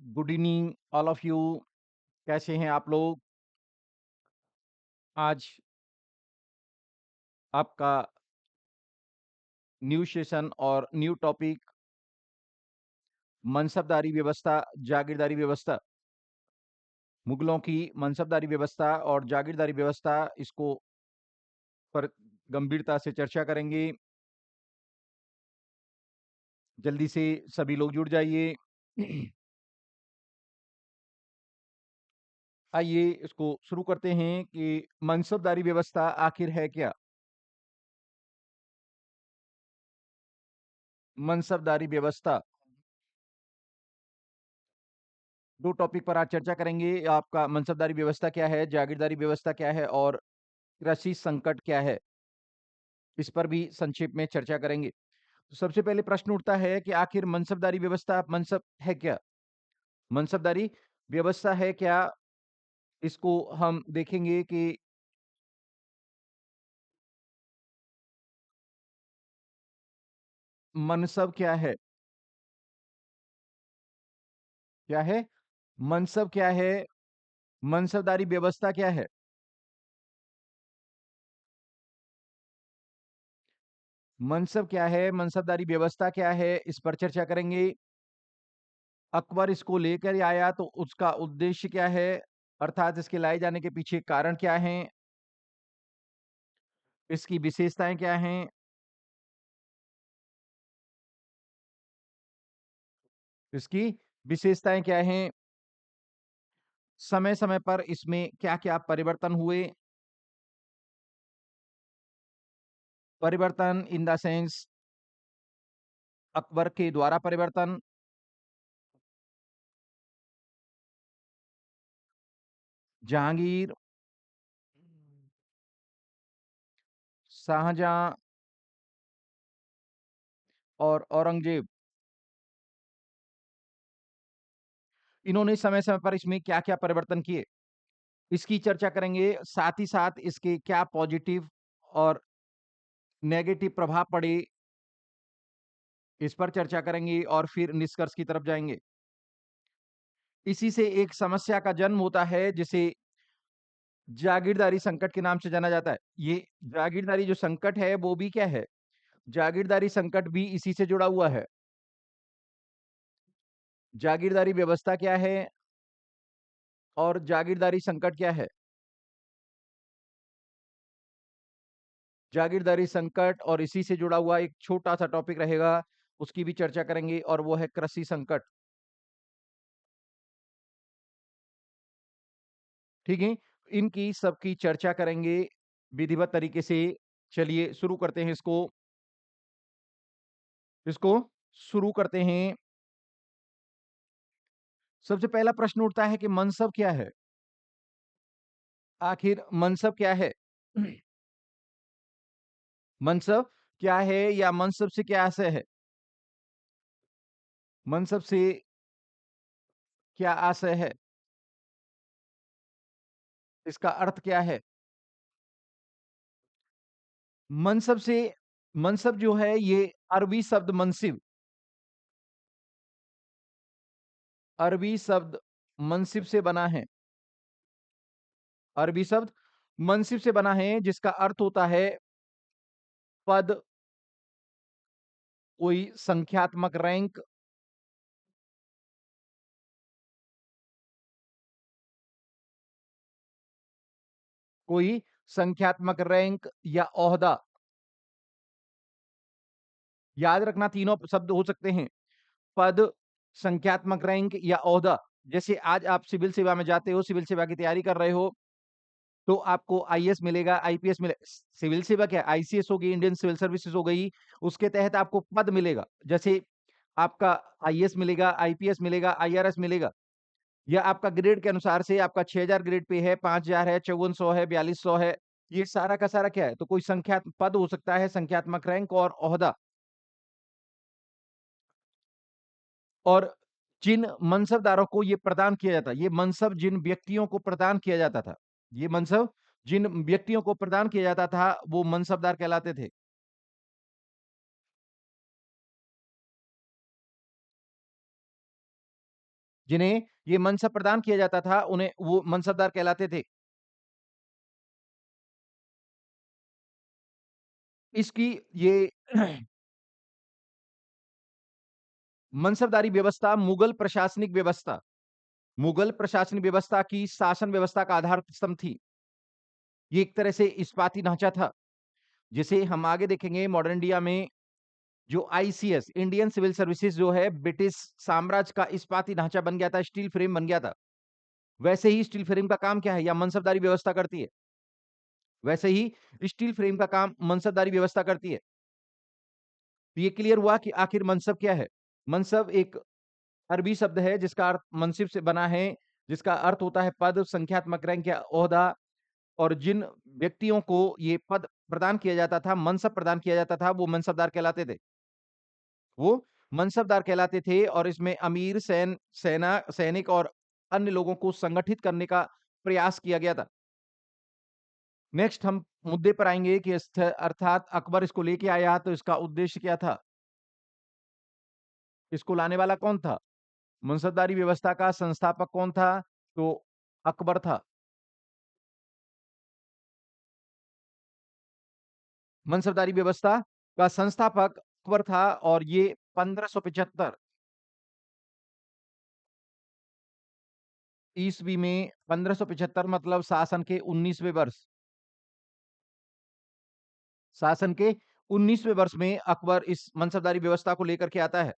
Good evening all of you. कैसे हैं आप लोग? आज आपका न्यू सेशन और न्यू टॉपिक मनसबदारी व्यवस्था, जागीरदारी व्यवस्था। मुगलों की मनसबदारी व्यवस्था और जागीरदारी व्यवस्था, इसको पर गंभीरता से चर्चा करेंगे। जल्दी से सभी लोग जुड़ जाइए। आइए इसको शुरू करते हैं कि मनसबदारी व्यवस्था आखिर है क्या। मनसबदारी व्यवस्था, दो टॉपिक पर आज चर्चा करेंगे। आपका मनसबदारी व्यवस्था क्या है, जागीरदारी व्यवस्था क्या है और कृषि संकट क्या है, इस पर भी संक्षेप में चर्चा करेंगे। तो सबसे पहले प्रश्न उठता है कि आखिर मनसबदारी व्यवस्था, मनसब है क्या? मनसबदारी व्यवस्था है क्या? इसको हम देखेंगे कि मनसब क्या है? क्या है? मनसब क्या है? मनसबदारी व्यवस्था क्या है? मनसब क्या है? मनसबदारी व्यवस्था क्या है? इस पर चर्चा करेंगे। अकबर इसको लेकर आया तो उसका उद्देश्य क्या है, अर्थात इसके लाए जाने के पीछे कारण क्या हैं, इसकी विशेषताएं क्या हैं, इसकी विशेषताएं क्या हैं, समय समय पर इसमें क्या क्या परिवर्तन हुए। परिवर्तन इन द सेंस अकबर के द्वारा परिवर्तन, जहांगीर, शाहजहां और औरंगजेब, इन्होंने समय समय पर इसमें क्या क्या परिवर्तन किए, इसकी चर्चा करेंगे। साथ ही साथ इसके क्या पॉजिटिव और नेगेटिव प्रभाव पड़े, इस पर चर्चा करेंगे और फिर निष्कर्ष की तरफ जाएंगे। इसी से एक समस्या का जन्म होता है जिसे जागीरदारी संकट के नाम से जाना जाता है। ये जागीरदारी जो संकट है वो भी क्या है, जागीरदारी संकट भी इसी से जुड़ा हुआ है। जागीरदारी व्यवस्था क्या है और जागीरदारी संकट क्या है? जागीरदारी संकट और इसी से जुड़ा हुआ एक छोटा सा टॉपिक रहेगा, उसकी भी चर्चा करेंगे, और वो है कृषि संकट। ठीक है, इनकी सबकी चर्चा करेंगे विधिवत तरीके से। चलिए शुरू करते हैं इसको। इसको शुरू करते हैं। सबसे पहला प्रश्न उठता है कि मनसब क्या है? आखिर मनसब क्या है? मनसब क्या है या मनसब से क्या आशय है? मनसब से क्या आशय है? इसका अर्थ क्या है? मनसब से, मनसब जो है ये अरबी शब्द मनसिब, अरबी शब्द मनसिब से बना है। अरबी शब्द मनसिब से बना है जिसका अर्थ होता है पद, कोई संख्यात्मक रैंक, कोई संख्यात्मक रैंक या ओहदा। याद रखना तीनों शब्द हो सकते हैं, पद, संख्यात्मक रैंक या ओहदा। जैसे आज आप सिविल सेवा में जाते हो, सिविल सेवा की तैयारी कर रहे हो, तो आपको आईएएस मिलेगा, आईपीएस मिलेगा। सिविल सेवा क्या है, आईसीएस हो गई, इंडियन सिविल सर्विसेज हो गई, उसके तहत आपको पद मिलेगा। जैसे आपका आईएएस मिलेगा, आईपीएस मिलेगा, आईआरएस मिलेगा, या आपका ग्रेड के अनुसार से आपका 6000 ग्रेड पे है, 5000 है, 5400 है, 4200 है। ये सारा का सारा क्या है, तो कोई संख्या पद हो सकता है, संख्यात्मक रैंक और ओहदा। और जिन मनसबदारों को ये प्रदान किया जाता, ये मनसब जिन व्यक्तियों को प्रदान किया जाता था, ये मनसब जिन व्यक्तियों को प्रदान किया जाता था वो मनसबदार कहलाते थे। जिन्हें ये मनसब प्रदान किया जाता था, उन्हें वो मनसबदार कहलाते थे। इसकी ये मनसबदारी व्यवस्था मुगल प्रशासनिक व्यवस्था की शासन व्यवस्था का आधार स्तंभ थी। ये एक तरह से इस्पाती ढांचा था, जिसे हम आगे देखेंगे मॉडर्न इंडिया में जो आईसीएस इंडियन सिविल सर्विसेज जो है ब्रिटिश साम्राज्य का इस्पाती ढांचा बन गया था, स्टील फ्रेम बन गया था। वैसे ही स्टील फ्रेम का काम क्या है या मनसबदारी व्यवस्था करती है। वैसे ही स्टील फ्रेम का काम मनसबदारी व्यवस्था करती है। तो ये क्लियर हुआ कि आखिर मनसब क्या है? मनसब एक अरबी शब्द है जिसका अर्थ मनसिब से बना है, जिसका अर्थ होता है पद, संख्यात्मक रैंक या ओहदा। और जिन व्यक्तियों को ये पद प्रदान किया जाता था, मनसब प्रदान किया जाता था, वो मनसबदार कहलाते थे। वो मनसबदार कहलाते थे और इसमें अमीर, सेना, सैनिक और अन्य लोगों को संगठित करने का प्रयास किया गया था। नेक्स्ट हम मुद्दे पर आएँगे कि अर्थात अकबर इसको लेके आया तो इसका उद्देश्य क्या था? इसको लाने वाला कौन था? मनसबदारी व्यवस्था का संस्थापक कौन था? तो अकबर था। मनसबदारी व्यवस्था का संस्थापक अकबर था और ये 1575 ईस्वी में 1575 मतलब शासन के 19वें वर्ष में अकबर इस मनसबदारी व्यवस्था को लेकर के आता है।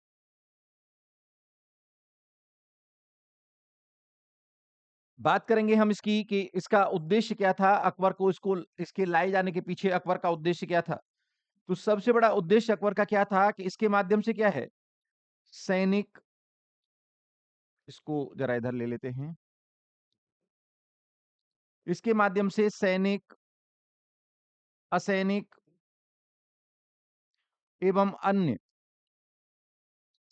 बात करेंगे हम इसकी कि इसका उद्देश्य क्या था? अकबर को इसके लाए जाने के पीछे अकबर का उद्देश्य क्या था? तो सबसे बड़ा उद्देश्य अकबर का क्या था कि इसके माध्यम से क्या है? सैनिक इसको ज़रा इधर ले लेते हैं। इसके माध्यम से सैनिक, असैनिक एवं अन्य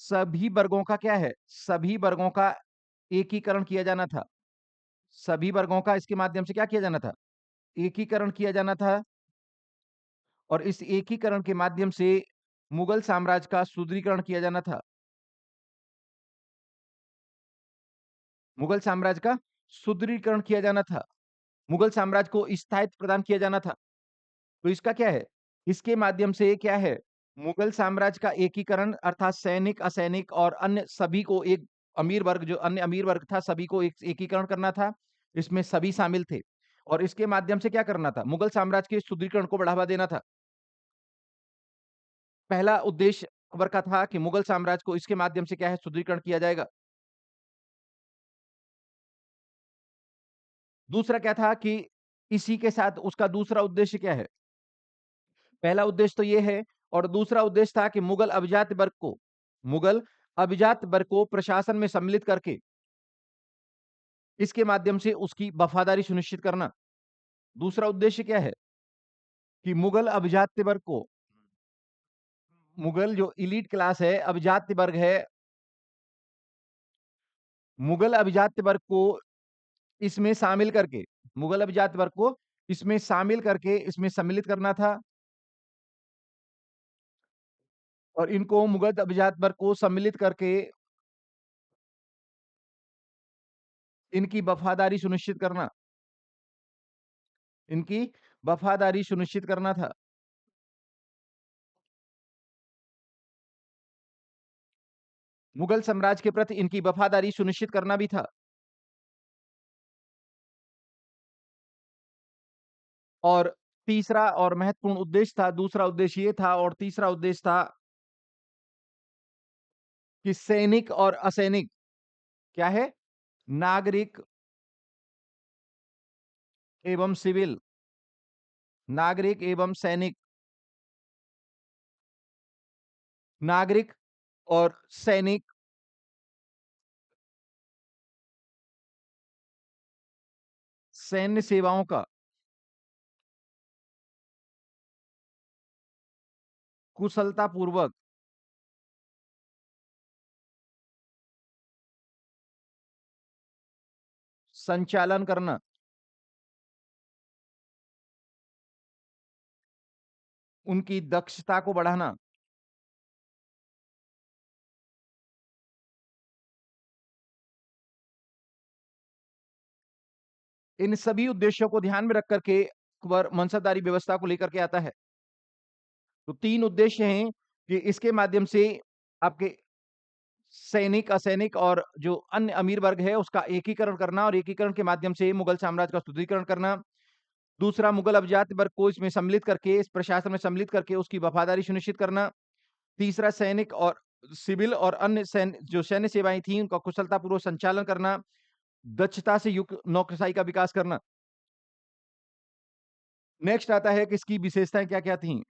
सभी वर्गों का क्या है? सभी वर्गों का एकीकरण किया जाना था। सभी वर्गों का इसके माध्यम से क्या किया जाना था? एकीकरण किया जाना था और इस एकीकरण के माध्यम से मुगल साम्राज्य का सुदृढ़ीकरण किया जाना था। मुगल साम्राज्य का सुदृढ़ीकरण किया जाना था। मुगल साम्राज्य को स्थायित्व प्रदान किया जाना था। तो इसका क्या है? इसके माध्यम से क्या है? मुगल साम्राज्य का एकीकरण अर्थात सैनिक, असैनिक और अन्य सभी को एक अमीर वर्ग जो अन्य अमीर वर्ग था, सभी को एक एकीकरण करना था। इसमें सभी शामिल थे और इसके माध्यम से क्या करना था? मुगल साम्राज्य के सुदृढ़ीकरण को बढ़ावा देना था। पहला उद्देश्य अकबर का था कि मुगल साम्राज्य को इसके माध्यम से क्या है? सुदृढ़ीकरण किया जाएगा। दूसरा क्या था कि इसी के साथ उसका दूसरा उद्देश्य क्या है? पहला उद्देश्य तो ये है और दूसरा उद्देश्य था कि मुगल अभिजात वर्ग को प्रशासन में सम्मिलित करके इसके माध्यम से उसकी वफादारी सुनिश्चित करना। दूसरा उद्देश्य क्या है? कि मुगल जो एलीट क्लास है, अभिजात्य वर्ग है, मुगल अभिजात्य वर्ग को इसमें शामिल करके मुगल अभिजात वर्ग को इसमें शामिल करके इसमें सम्मिलित करना था और इनको मुगल अभिजात वर्ग को सम्मिलित करके इनकी वफादारी सुनिश्चित करना इनकी वफादारी सुनिश्चित करना था। मुगल साम्राज्य के प्रति इनकी वफादारी सुनिश्चित करना भी था और तीसरा और महत्वपूर्ण उद्देश्य था दूसरा उद्देश्य ये था और तीसरा उद्देश्य था कि सैनिक और असैनिक क्या है? नागरिक एवं सिविल नागरिक एवं सैनिक नागरिक और सैनिक सैन्य सेवाओं का कुशलतापूर्वक संचालन करना उनकी दक्षता को बढ़ाना इन सभी उद्देश्यों को ध्यान में रख कर के अकबर मनसबदारी व्यवस्था को लेकर के आता है। तो 3 उद्देश्य हैं कि इसके माध्यम से आपके सैनिक, असैनिक और जो अन्य अमीर वर्ग है उसका एकीकरण करना और एकीकरण के माध्यम से मुगल साम्राज्य का सुदृढ़ीकरण करना। दूसरा, मुगल अभिजात वर्ग को इसमें सम्मिलित करके, इस प्रशासन में सम्मिलित करके उसकी वफादारी सुनिश्चित करना। तीसरा, सैनिक और सिविल और अन्य सैन्य सेवाएँ थीं, उनका कुशलतापूर्वक संचालन करना। दक्षता से युक्त नौकरशाही का विकास करना। नेक्स्ट आता है कि इसकी विशेषताएँ क्या-क्या थीं?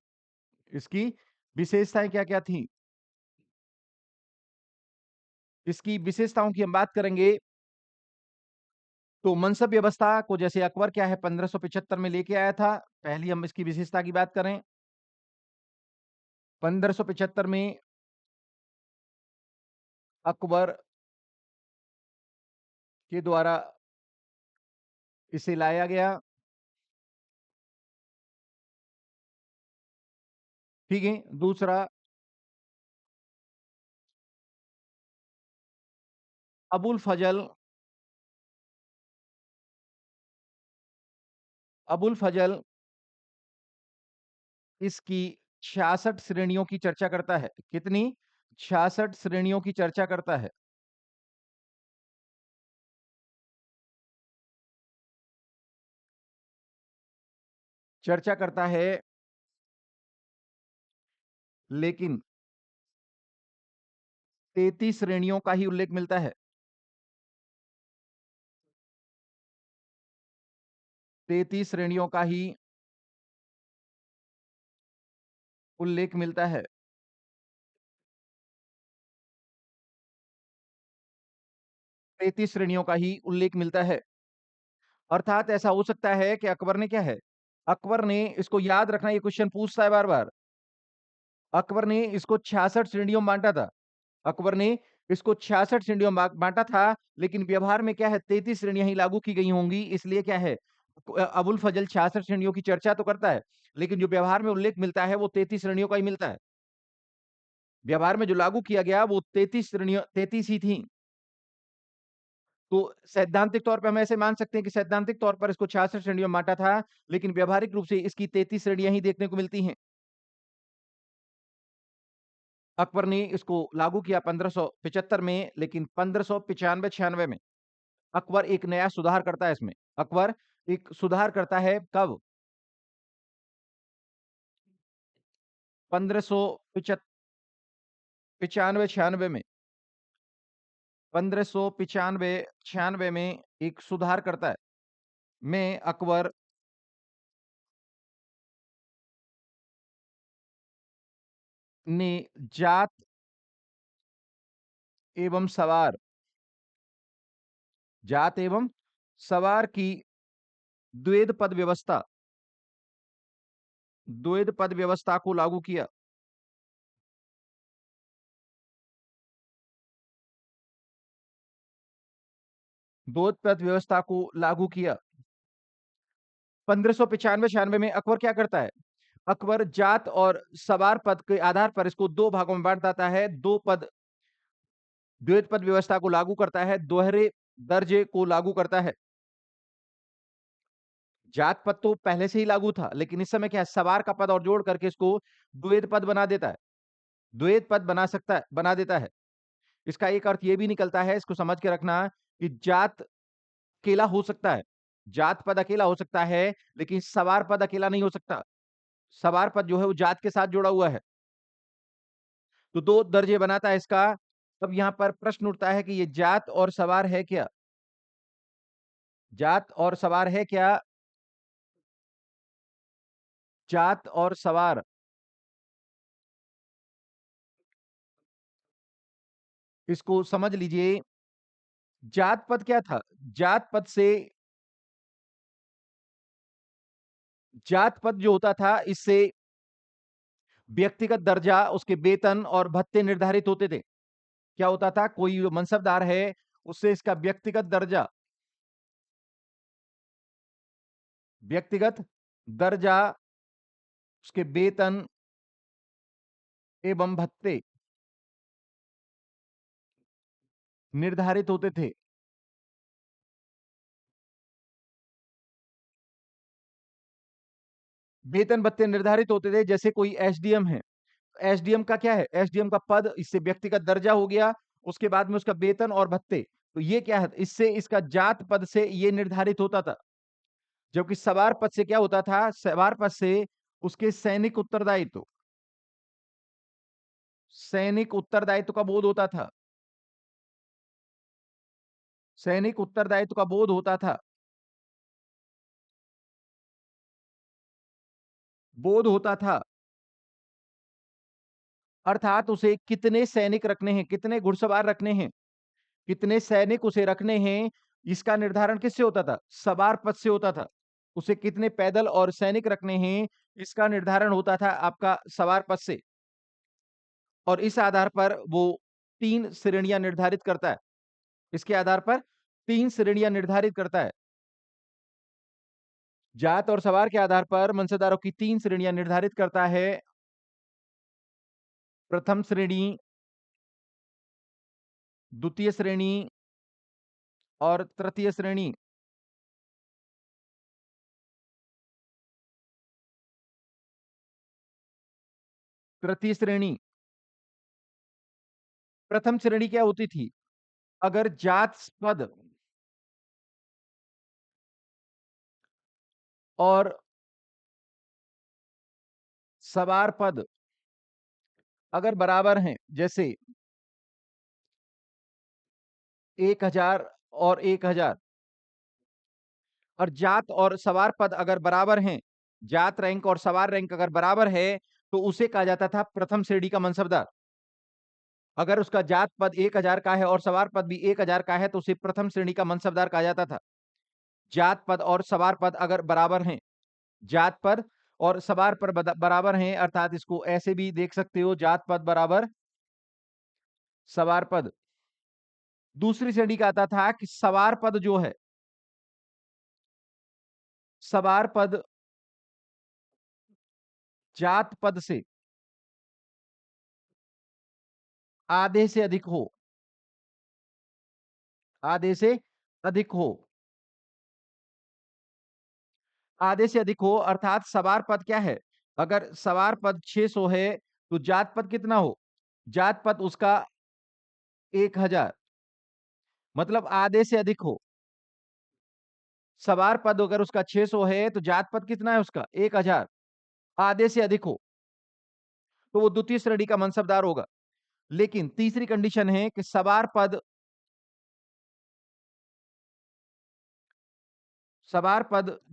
इसकी विशेषताएँ क्या-क्या थीं? इसकी विशेषताओं की हम बात करेंगे तो मनसब व्यवस्था को जैसे अकबर क्या है 1575 में लेके आया था। पहली हम इसकी विशेषता की बात करें, 1575 में अकबर के द्वारा इसे लाया गया, ठीक है? दूसरा, अबुल फजल अबुल फजल इसकी 66 श्रेणियों की चर्चा करता है। कितनी? 66 श्रेणियों की चर्चा करता है। चर्चा करता है, लेकिन 33 श्रेणियों का ही उल्लेख मिलता है। 33 श्रेणियों का ही उल्लेख मिलता है। 33 श्रेणियों का ही उल्लेख मिलता है। अर्थात ऐसा हो सकता है कि अकबर ने क्या है, अकबर ने इसको याद रखना, ये क्वेश्चन पूछता है बार-बार। अकबर ने इसको 66 श्रेणियों में बाँटा था। अकबर ने इसको 66 श्रेणियों में बाँटा था, लेकिन व्यवहार में क्या है 33 श्रेणियाँ ही लागू की गई होंगी, इसलिए क्या है अबुल फजल 66 श्रेणियों की चर्चा तो करता है, लेकिन जो व्यवहार में उल्लेख मिलता है वो 33 श्रेणियों का ही मिलता है। व्यवहार में जो लागू किया गया वो 33 ही थी। तो सैद्धांतिक तौर पे हम ऐसे मान सकते हैं कि सैद्धांतिक तौर पर इसको 66 श्रेणियों में बाँटा था, लेकिन व्यावहारिक रूप से इसकी 33 श्रेणियाँ ही देखने को मिलती हैं। अकबर ने इसको लागू किया 1575 में, लेकिन 1595-96 में अकबर एक नया सुधार करता है इसमें। अकबर एक सुधार करता है कब? 1595-96 में 1595-96 में एक सुधार करता है। में अकबर ने जात एवं सवार जात एवं सवार की द्वैध पद व्यवस्था द्वैध पद व्यवस्था को लागू किया। द्वैध पद व्यवस्था को लागू किया। 1595-96 में अकबर क्या करता है? अकबर जात और सवार पद के आधार पर इसको 2 भागों में बाँट देता है। 2 पद द्वैध पद व्यवस्था को लागू करता है, दोहरे दर्जे को लागू करता है। जात पद तो पहले से ही लागू था, लेकिन इस समय क्या है सवार का पद और जोड़ करके इसको द्वैध पद बना देता है। द्वैध पद बना देता है। इसका एक अर्थ ये भी निकलता है, इसको समझ के रखना कि जात अकेला हो सकता है। जात पद अकेला हो सकता है, लेकिन सवार पद अकेला नहीं हो सकता। सवार पद जो है वो जात के साथ जुड़ा हुआ है। तो 2 दर्जे बनाता है इसका। अब यहाँ पर प्रश्न उठता है कि ये जात और सवार है क्या? जात और सवार है क्या? जात और सवार इसको समझ लीजिए। जात पद क्या था? जात पद से जात पद जो होता था इससे व्यक्तिगत दर्जा, उसके वेतन और भत्ते निर्धारित होते थे। क्या होता था? कोई मनसबदार है, उससे इसका व्यक्तिगत दर्जा, उसके वेतन एवं भत्ते निर्धारित होते थे। वेतन भत्ते निर्धारित होते थे, जैसे कोई एसडीएम है, एसडीएम का क्या है? एसडीएम का पद, इससे व्यक्तिगत दर्जा हो गया, उसके बाद में उसका वेतन और भत्ते। तो ये क्या है? इससे इसका जात पद से ये निर्धारित होता था। जबकि सवार पद से क्या होता था? सवार पद से उसके सैनिक उत्तरदायित्व का बोध होता था। सैनिक उत्तरदायित्व का बोध होता था। बोध होता था। अर्थात उसे कितने सैनिक रखने हैं, कितने घुड़सवार रखने हैं, कितने सैनिक उसे रखने हैं, इसका निर्धारण किससे होता था? सवार पद से होता था। उसे कितने पैदल और सैनिक रखने हैं, इसका निर्धारण होता था आपका सवार पद से। और इस आधार पर वो 3 श्रेणियां निर्धारित करता है। इसके आधार पर 3 श्रेणियां निर्धारित करता है। जात और सवार के आधार पर मंसदारों की 3 श्रेणियां निर्धारित करता है। प्रथम श्रेणी, द्वितीय श्रेणी और तृतीय श्रेणी। तृतीय श्रेणी। प्रथम श्रेणी क्या होती थी? अगर जात पद और सवार पद अगर बराबर हैं, जैसे 1000 और 1000, और जात और सवार पद अगर बराबर हैं, जात रैंक और सवार रैंक अगर बराबर है, तो उसे कहा जाता था प्रथम श्रेणी का मनसबदार। अगर उसका जात पद 1000 का है और सवार पद भी 1000 का है, तो उसे प्रथम श्रेणी का मनसबदार कहा जाता था। जात पद और सवार पद अगर बराबर हैं, जात पद और सवार पर बराबर हैं, अर्थात इसको ऐसे भी देख सकते हो, जात पद बराबर सवार पद। दूसरी श्रेणी का आता था कि सवार पद जो है, सवार पद जात पद से आधे से अधिक हो, आधे से अधिक हो, आधे से अधिक हो, अर्थात सवार पद क्या है? अगर सवार पद 600 है, तो जात पद कितना हो? जात पद उसका 1000, मतलब आधे से अधिक हो। सवार पद अगर उसका 600 है, तो जात पद कितना है उसका? 1000, आधे से अधिक हो, तो वो द्वितीय श्रेणी का मनसबदार होगा। लेकिन तीसरी कंडीशन है कि सवार पद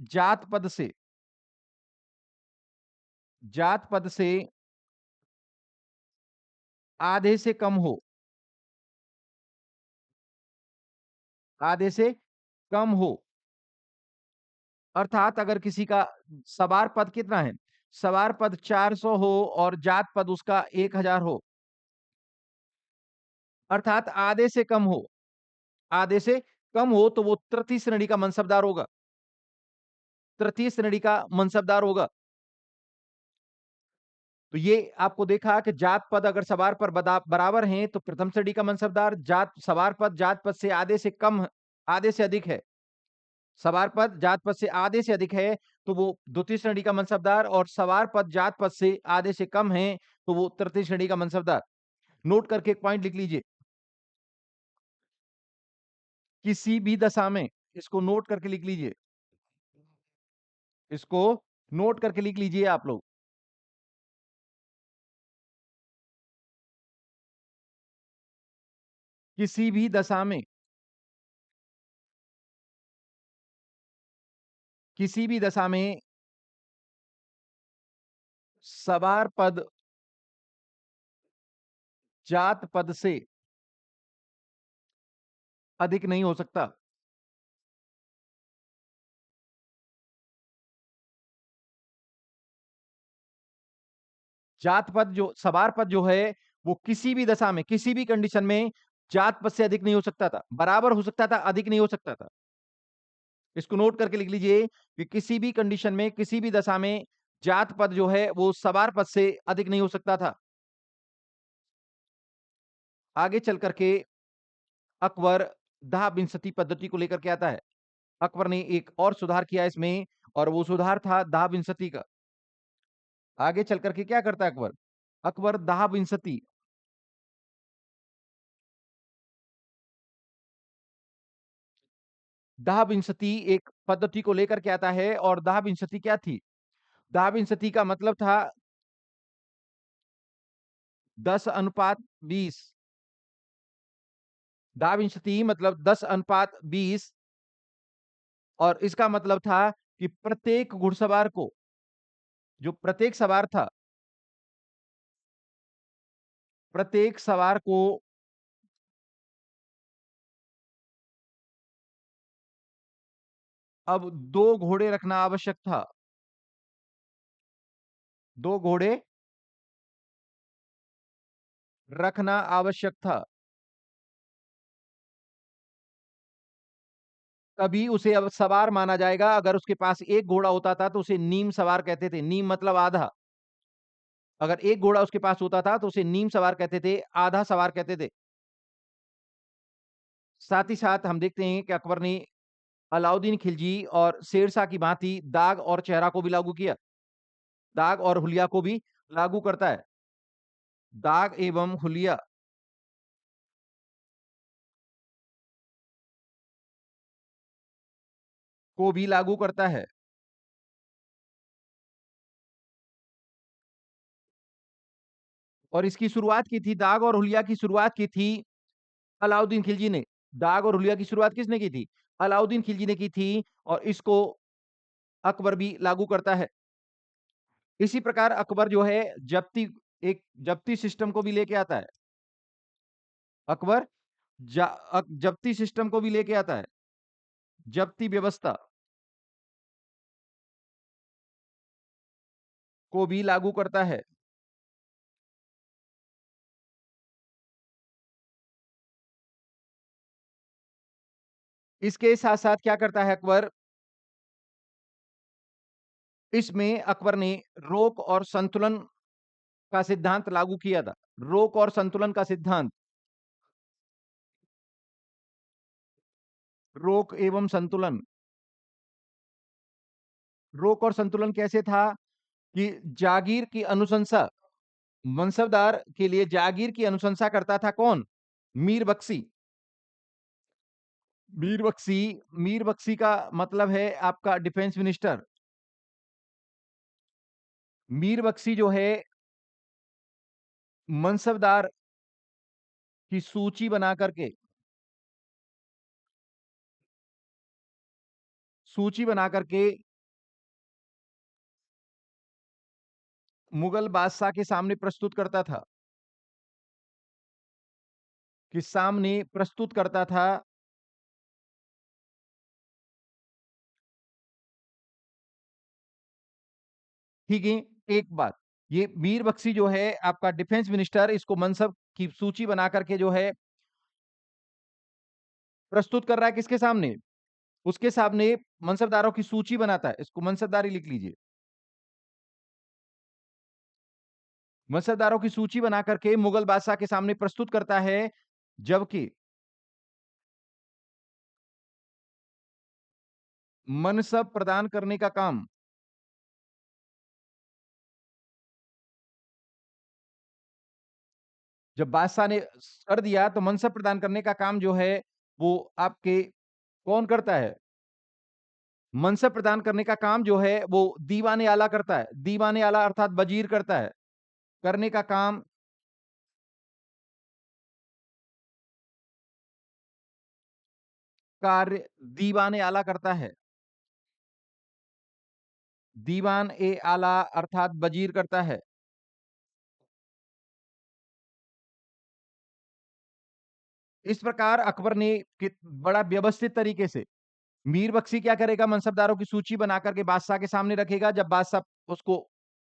जात पद से आधे से कम हो, आधे से कम हो। अर्थात अगर किसी का सवार पद कितना है? सवार पद 400 हो और जात पद उसका 1000 हो, अर्थात आधे से कम हो, आधे से कम हो, तो वो तृतीय श्रेणी का मनसबदार होगा। तृतीय श्रेणी का मनसबदार होगा। तो ये आपको देखा कि जात पद अगर सवार पर बराबर हैं, तो प्रथम श्रेणी का मनसबदार, सवार पद जात पद से आधे से कम, आधे से अधिक है, सवार पद जात पद से आधे से अधिक है, तो वो द्वितीय श्रेणी का मनसबदार, और सवार पद जात पद से आधे से कम है, तो वो तृतीय श्रेणी का मनसबदार। नोट करके एक पॉइंट लिख लीजिए। किसी भी दशा में, इसको नोट करके लिख लीजिए, इसको नोट करके लिख लीजिए आप लोग। किसी भी दशा में, किसी भी दशा में सवार पद जात पद से अधिक नहीं हो सकता। जात पद जो सवार पद जो है, वो किसी भी दशा में, किसी भी कंडीशन में जात पद से अधिक नहीं हो सकता था, बराबर हो सकता था, अधिक नहीं हो सकता था। इसको नोट करके लिख लीजिए कि किसी भी कंडीशन में, किसी भी दशा में जात पद जो है वो सवार पद से अधिक नहीं हो सकता था। आगे चल करके अकबर दाह विंसति पद्धति को लेकर के आता है। अकबर ने एक और सुधार किया इसमें, और वो सुधार था दाह विंसति का। आगे चल करके क्या करता है अकबर? अकबर दाह बिनसती, दाह बिनसती एक पद्धति को लेकर के आता है। और दाह बिनसती क्या थी? दाह बिनसती का मतलब था 10:20। दाह बिनसती मतलब 10:20। और इसका मतलब था कि प्रत्येक घुड़सवार को, जो प्रत्येक सवार था, प्रत्येक सवार को अब 2 घोड़े रखना आवश्यक था। 2 घोड़े रखना आवश्यक था। तभी उसे अब सवार माना जाएगा। अगर उसके पास 1 घोड़ा होता था तो उसे नीम सवार कहते थे। नीम मतलब आधा। अगर 1 घोड़ा उसके पास होता था तो उसे नीम सवार कहते थे, आधा सवार कहते थे। साथ ही साथ हम देखते हैं कि अकबर ने अलाउद्दीन खिलजी और शेरशाह की भांति दाग और चेहरा को भी लागू किया। दाग और हुलिया को भी लागू करता है। दाग एवं हुलिया को भी लागू करता है। और इसकी शुरुआत की थी, दाग और हुलिया की शुरुआत की थी अलाउद्दीन खिलजी ने। दाग और हुलिया की शुरुआत किसने की थी? अलाउद्दीन खिलजी ने की थी। और इसको अकबर भी लागू करता है। इसी प्रकार अकबर जो है जब्ती, एक जब्ती सिस्टम को भी लेके आता है। अकबर जब्ती सिस्टम को भी लेके आता है। जब्ती व्यवस्था को भी लागू करता है। इसके साथ साथ क्या करता है अकबर? इसमें अकबर ने रोक और संतुलन का सिद्धांत लागू किया था। रोक और संतुलन का सिद्धांत, रोक एवं संतुलन। रोक और संतुलन कैसे था? कि जागीर की अनुशंसा, मनसबदार के लिए जागीर की अनुशंसा करता था कौन? मीर बख्शी। मीर बख्शी, मीर बख्शी का मतलब है आपका डिफेंस मिनिस्टर। मीर बख्शी जो है मनसबदार की सूची बना करके, सूची बना करके मुगल बादशाह के सामने प्रस्तुत करता था। कि सामने प्रस्तुत करता था। ठीक है, एक बात, ये मीर बख्शी जो है आपका डिफेंस मिनिस्टर, इसको मनसब की सूची बना करके जो है प्रस्तुत कर रहा है किसके सामने? उसके सामने मनसबदारों की सूची बनाता है। इसको मनसबदारी लिख लीजिए। मनसबदारों की सूची बना करके मुगल बादशाह के सामने प्रस्तुत करता है। जबकि मनसब प्रदान करने का काम, जब बादशाह ने कर दिया तो मनसब प्रदान करने का काम जो है वो आपके कौन करता है? मनसब प्रदान करने का काम जो है वो दीवाने आला करता है। दीवाने आला अर्थात वजीर करता है। करने का काम कार्य दीवाने आला करता है। दीवान ए आला अर्थात वजीर करता है। इस प्रकार अकबर ने बड़ा व्यवस्थित तरीके से, मीर बख्शी क्या करेगा? मनसबदारों की सूची बना करके बादशाह के सामने रखेगा। जब बादशाह उसको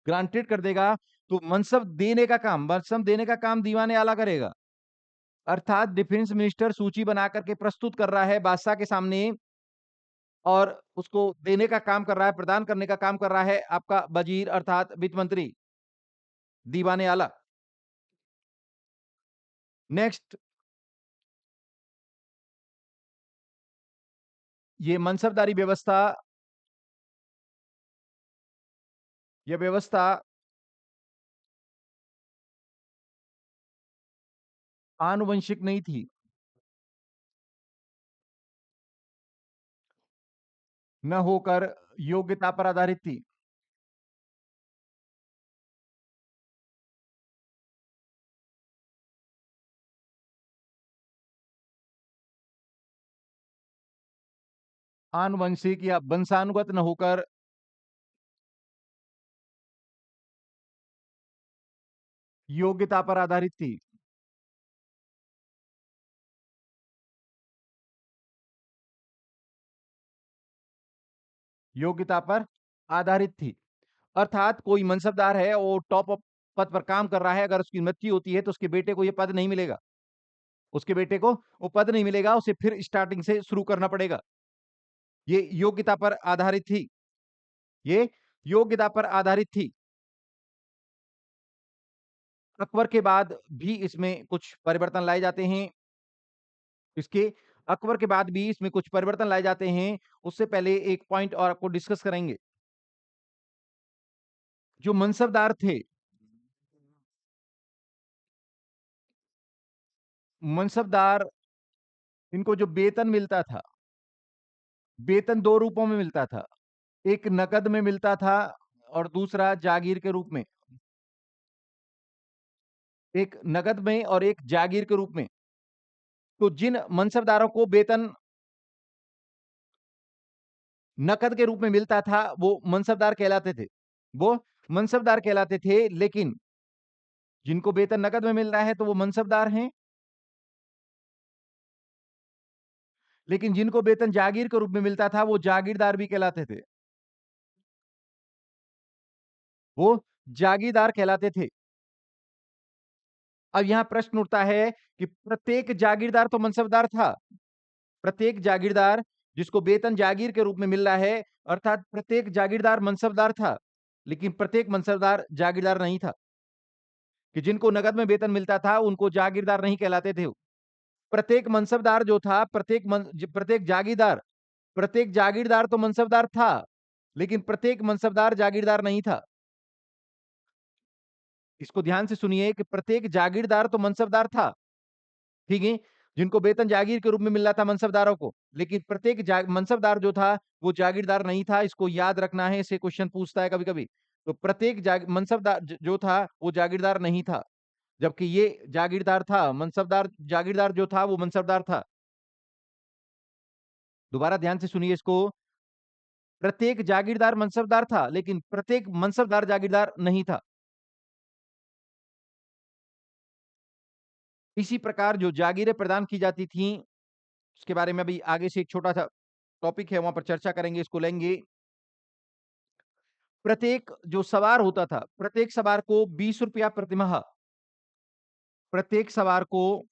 ग्रांटेड कर देगा तो मनसब देने का काम दीवाने आला करेगा। अर्थात डिफेंस मिनिस्टर सूची बना करके प्रस्तुत कर रहा है बादशाह के सामने, और उसको देने का काम कर रहा है, प्रदान करने का काम कर रहा है आपका वजीर अर्थात वित्त मंत्री, दीवाने आला। नेक्स्ट, ये मनसबदारी व्यवस्था, ये व्यवस्था आनुवंशिक नहीं थी। न होकर योग्यता पर आधारित थी। आनुवंशिक या वंशानुगत न होकर योग्यता पर आधारित थी। योग्यता पर आधारित थी। अर्थात कोई मनसबदार है और टॉप अप पद पर काम कर रहा है, अगर उसकी मृत्यु होती है तो उसके बेटे को यह पद नहीं मिलेगा। उसके बेटे को वो पद नहीं मिलेगा, उसे फिर स्टार्टिंग से शुरू करना पड़ेगा। ये योग्यता पर आधारित थी। ये योग्यता पर आधारित थी। अकबर के बाद भी इसमें कुछ परिवर्तन लाए जाते हैं। इसके अकबर के बाद भी इसमें कुछ परिवर्तन लाए जाते हैं। उससे पहले एक पॉइंट और आपको डिस्कस करेंगे। जो मनसबदार थे, मनसबदार, इनको जो वेतन मिलता था, वेतन 2 रूपों में मिलता था। एक नकद में मिलता था और दूसरा जागीर के रूप में। एक नकद में और एक जागीर के रूप में। तो जिन मनसबदारों को वेतन नकद के रूप में मिलता था, वो मनसबदार कहलाते थे। वो मनसबदार कहलाते थे, लेकिन जिनको वेतन नकद में मिल रहा है तो वो मनसबदार हैं। लेकिन जिनको वेतन जागीर के रूप में मिलता था, वो जागीरदार भी कहलाते थे। वो जागीरदार कहलाते थे। अब यहां प्रश्न उठता है कि प्रत्येक जागीरदार तो मनसबदार था। प्रत्येक जागीरदार जिसको वेतन जागीर के रूप में मिल रहा है, अर्थात प्रत्येक जागीरदार मनसबदार था, लेकिन प्रत्येक मनसबदार जागीरदार नहीं था। कि जिनको नगद में वेतन मिलता था, उनको जागीरदार नहीं कहलाते थे। प्रत्येक मनसबदार जो था, प्रत्येक जागीरदार तो मनसबदार था, लेकिन प्रत्येक मनसबदार जागीरदार नहीं था। इसको ध्यान से सुनिए कि प्रत्येक जागीरदार तो मनसबदार था, ठीक है? जिनको वेतन जागीर के रूप में मिल रहा था मनसबदारों को, लेकिन प्रत्येक मनसबदार जो था, वो जागीरदार नहीं था। इसको याद रखना है, इससे क्वेश्चन पूछता है कभी-कभी। तो प्रत्येक मनसबदार जो था, वो जागीरदार नहीं था, जबकि ये जागीरदार था। मनसबदार जागीरदार जो था, वो मनसबदार था। दोबारा ध्यान से सुनिए इसको। प्रत्येक जागीरदार मनसबदार था, लेकिन प्रत्येक मनसबदार जागीरदार नहीं था। इसी प्रकार जो जागीरें प्रदान की जाती थीं, उसके बारे में अभी आगे से एक छोटा-सा टॉपिक है, वहां पर चर्चा करेंगे, इसको लेंगे। प्रत्येक जो सवार होता था, प्रत्येक सवार को ₹20 प्रतिमाह, प्रत्येक सवार को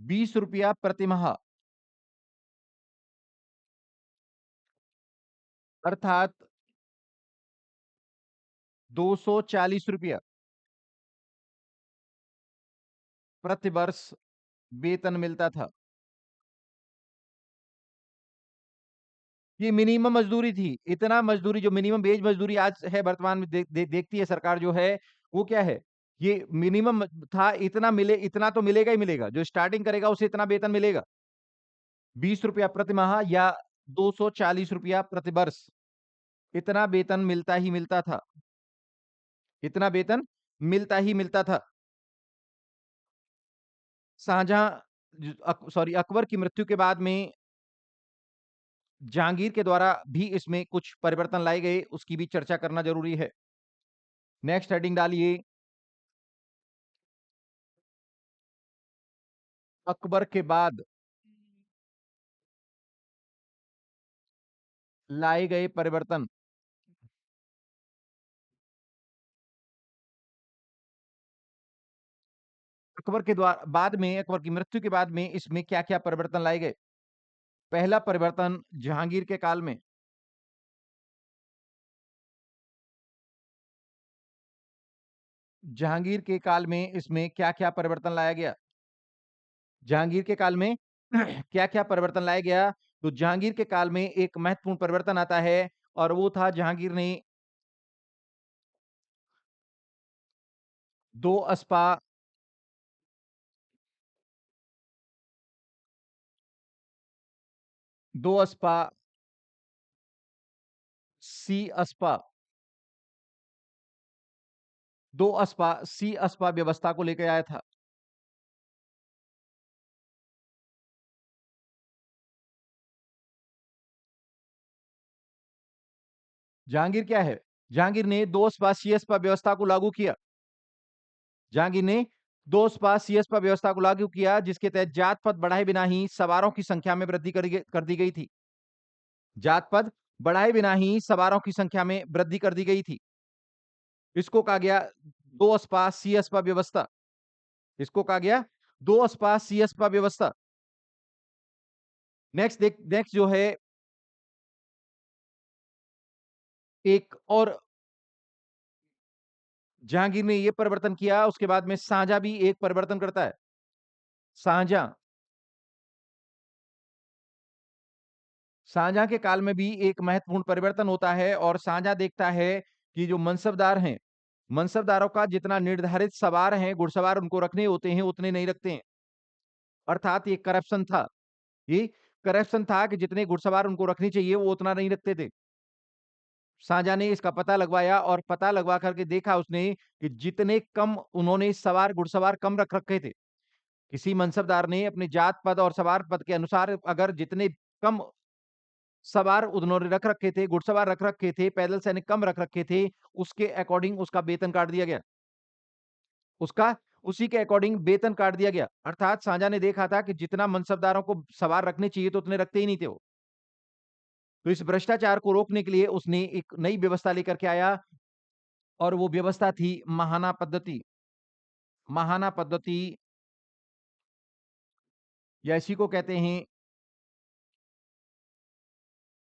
₹20 प्रतिमाह, अर्थात ₹240 प्रतिवर्ष वेतन मिलता था। ये मिनिमम मजदूरी थी। इतना मजदूरी, जो मिनिमम वेज मजदूरी आज है वर्तमान में देखती है सरकार जो है, वो क्या है? ये मिनिमम था, इतना मिले, इतना तो मिलेगा ही मिलेगा। जो स्टार्टिंग करेगा उसे इतना वेतन मिलेगा। ₹20 प्रति माह या ₹240 प्रति वर्ष। इतना वेतन मिलता ही मिलता था। इतना वेतन मिलता ही मिलता था। शाहजहां सॉरी, अकबर की मृत्यु के बाद में जहांगीर के द्वारा भी इसमें कुछ परिवर्तन लाए गए, उसकी भी चर्चा करना जरूरी है। नेक्स्ट हेडिंग डालिए, अकबर के बाद लाए गए परिवर्तन। अकबर के द्वारा बाद में, अकबर की मृत्यु के बाद में इसमें क्या-क्या परिवर्तन लाए गए? पहला परिवर्तन जहांगीर के काल में। जहांगीर के काल में इसमें क्या-क्या परिवर्तन लाया गया? जहांगीर के काल में क्या-क्या परिवर्तन लाया गया? तो जहांगीर के काल में एक महत्वपूर्ण परिवर्तन आता है और वो था, जहांगीर ने 2 अस्पा 2 अस्पा सी अस्पा 2 अस्पा सी अस्पा व्यवस्था को लेके आया था। जहांगीर क्या है? जहांगीर ने 2 अस्पा सी अस्पा व्यवस्था को लागू किया। जहांगीर ने 2 अस्पा सी अस्पा व्यवस्था को लागू किया, जिसके तहत जात पद बढ़ाए बिना ही सवारों की संख्या में वृद्धि कर दी गई थी। जात पद बढ़ाए बिना ही सवारों की संख्या में वृद्धि कर दी गई थी। इसको कहा गया 2 अस्पा सी अस्पा व्यवस्था। इसको कहा गया 2 अस्पा सी अस्पा व्यवस्था। नेक्स्ट जो है एक और जहांगीर ने यह परिवर्तन किया, उसके बाद में शाहजहां भी एक परिवर्तन करता है। शाहजहां शाहजहां के काल में भी एक महत्वपूर्ण परिवर्तन होता है और शाहजहां देखता है कि जो मनसबदार हैं, मनसबदारों का जितना निर्धारित सवार हैं, घुड़सवार उनको रखने होते हैं, उतने नहीं रखते हैं। अर्थात ये करप्शन था। ये करप्शन था कि जितने घुड़सवार उनको रखनी चाहिए, वो उतना नहीं रखते थे। शाहजहां ने इसका पता लगवाया और पता लगवा करके देखा उसने कि जितने कम उन्होंने सवार घुड़सवार कम रख रखे थे। किसी मनसबदार ने अपने जात पद और सवार पद के अनुसार अगर जितने कम सवार उन्होंने रख रखे थे, घुड़सवार रख रखे थे, पैदल सैनिक कम रख रखे थे, उसके अकॉर्डिंग उसका वेतन काट दिया गया। उसका उसी के अकॉर्डिंग वेतन काट दिया गया। अर्थात शाहजहां ने देखा था कि जितना मनसबदारों को सवार रखने चाहिए तो उतने रखते ही नहीं थे वो। तो इस भ्रष्टाचार को रोकने के लिए उसने एक नई व्यवस्था लेकर के आया और वो व्यवस्था थी महाना पद्धति। महाना पद्धति या इसी को कहते हैं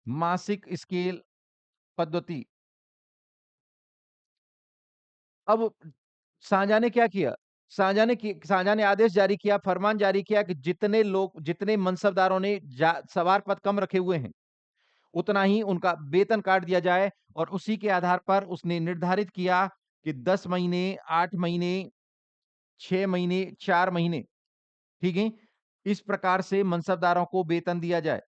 मासिक स्केल पद्धति। अब शाहजहां ने क्या किया? शाहजहां ने आदेश जारी किया, फरमान जारी किया कि जितने मनसबदारों ने सवार पद कम रखे हुए हैं, उतना ही उनका वेतन काट दिया जाए और उसी के आधार पर उसने निर्धारित किया कि 10 महीने, 8 महीने, 6 महीने, 4 महीने, ठीक है? इस प्रकार से मनसबदारों को वेतन दिया जाए।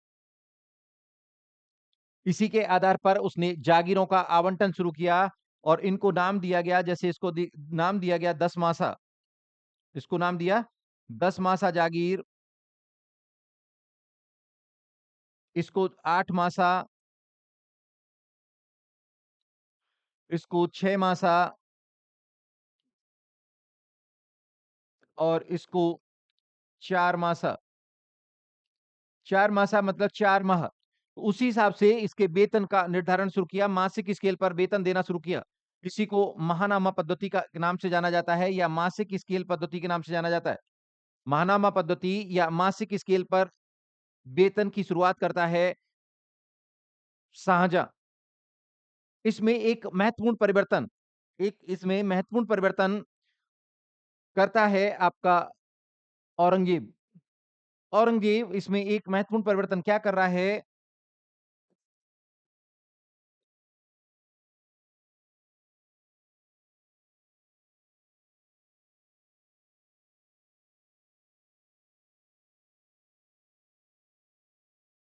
इसी के आधार पर उसने जागीरों का आवंटन शुरू किया और इनको नाम दिया गया, जैसे नाम दिया गया 10 मासा। इसको नाम दिया 10 मासा जागीर, इसको 8 मासा, इसको 6 मासा और इसको 4 मासा। 4 मासा मतलब 4 माह। तो उसी हिसाब से इसके वेतन का निर्धारण शुरू किया, मासिक स्केल पर वेतन देना शुरू किया। इसी को महानामा पद्धति का नाम से जाना जाता है या मासिक स्केल पद्धति के नाम से जाना जाता है। महानामा पद्धति या मासिक स्केल पर वेतन की शुरुआत करता है शाहजहां। इसमें महत्वपूर्ण परिवर्तन करता है आपका औरंगजेब। औरंगजेब इसमें एक महत्वपूर्ण परिवर्तन क्या कर रहा है?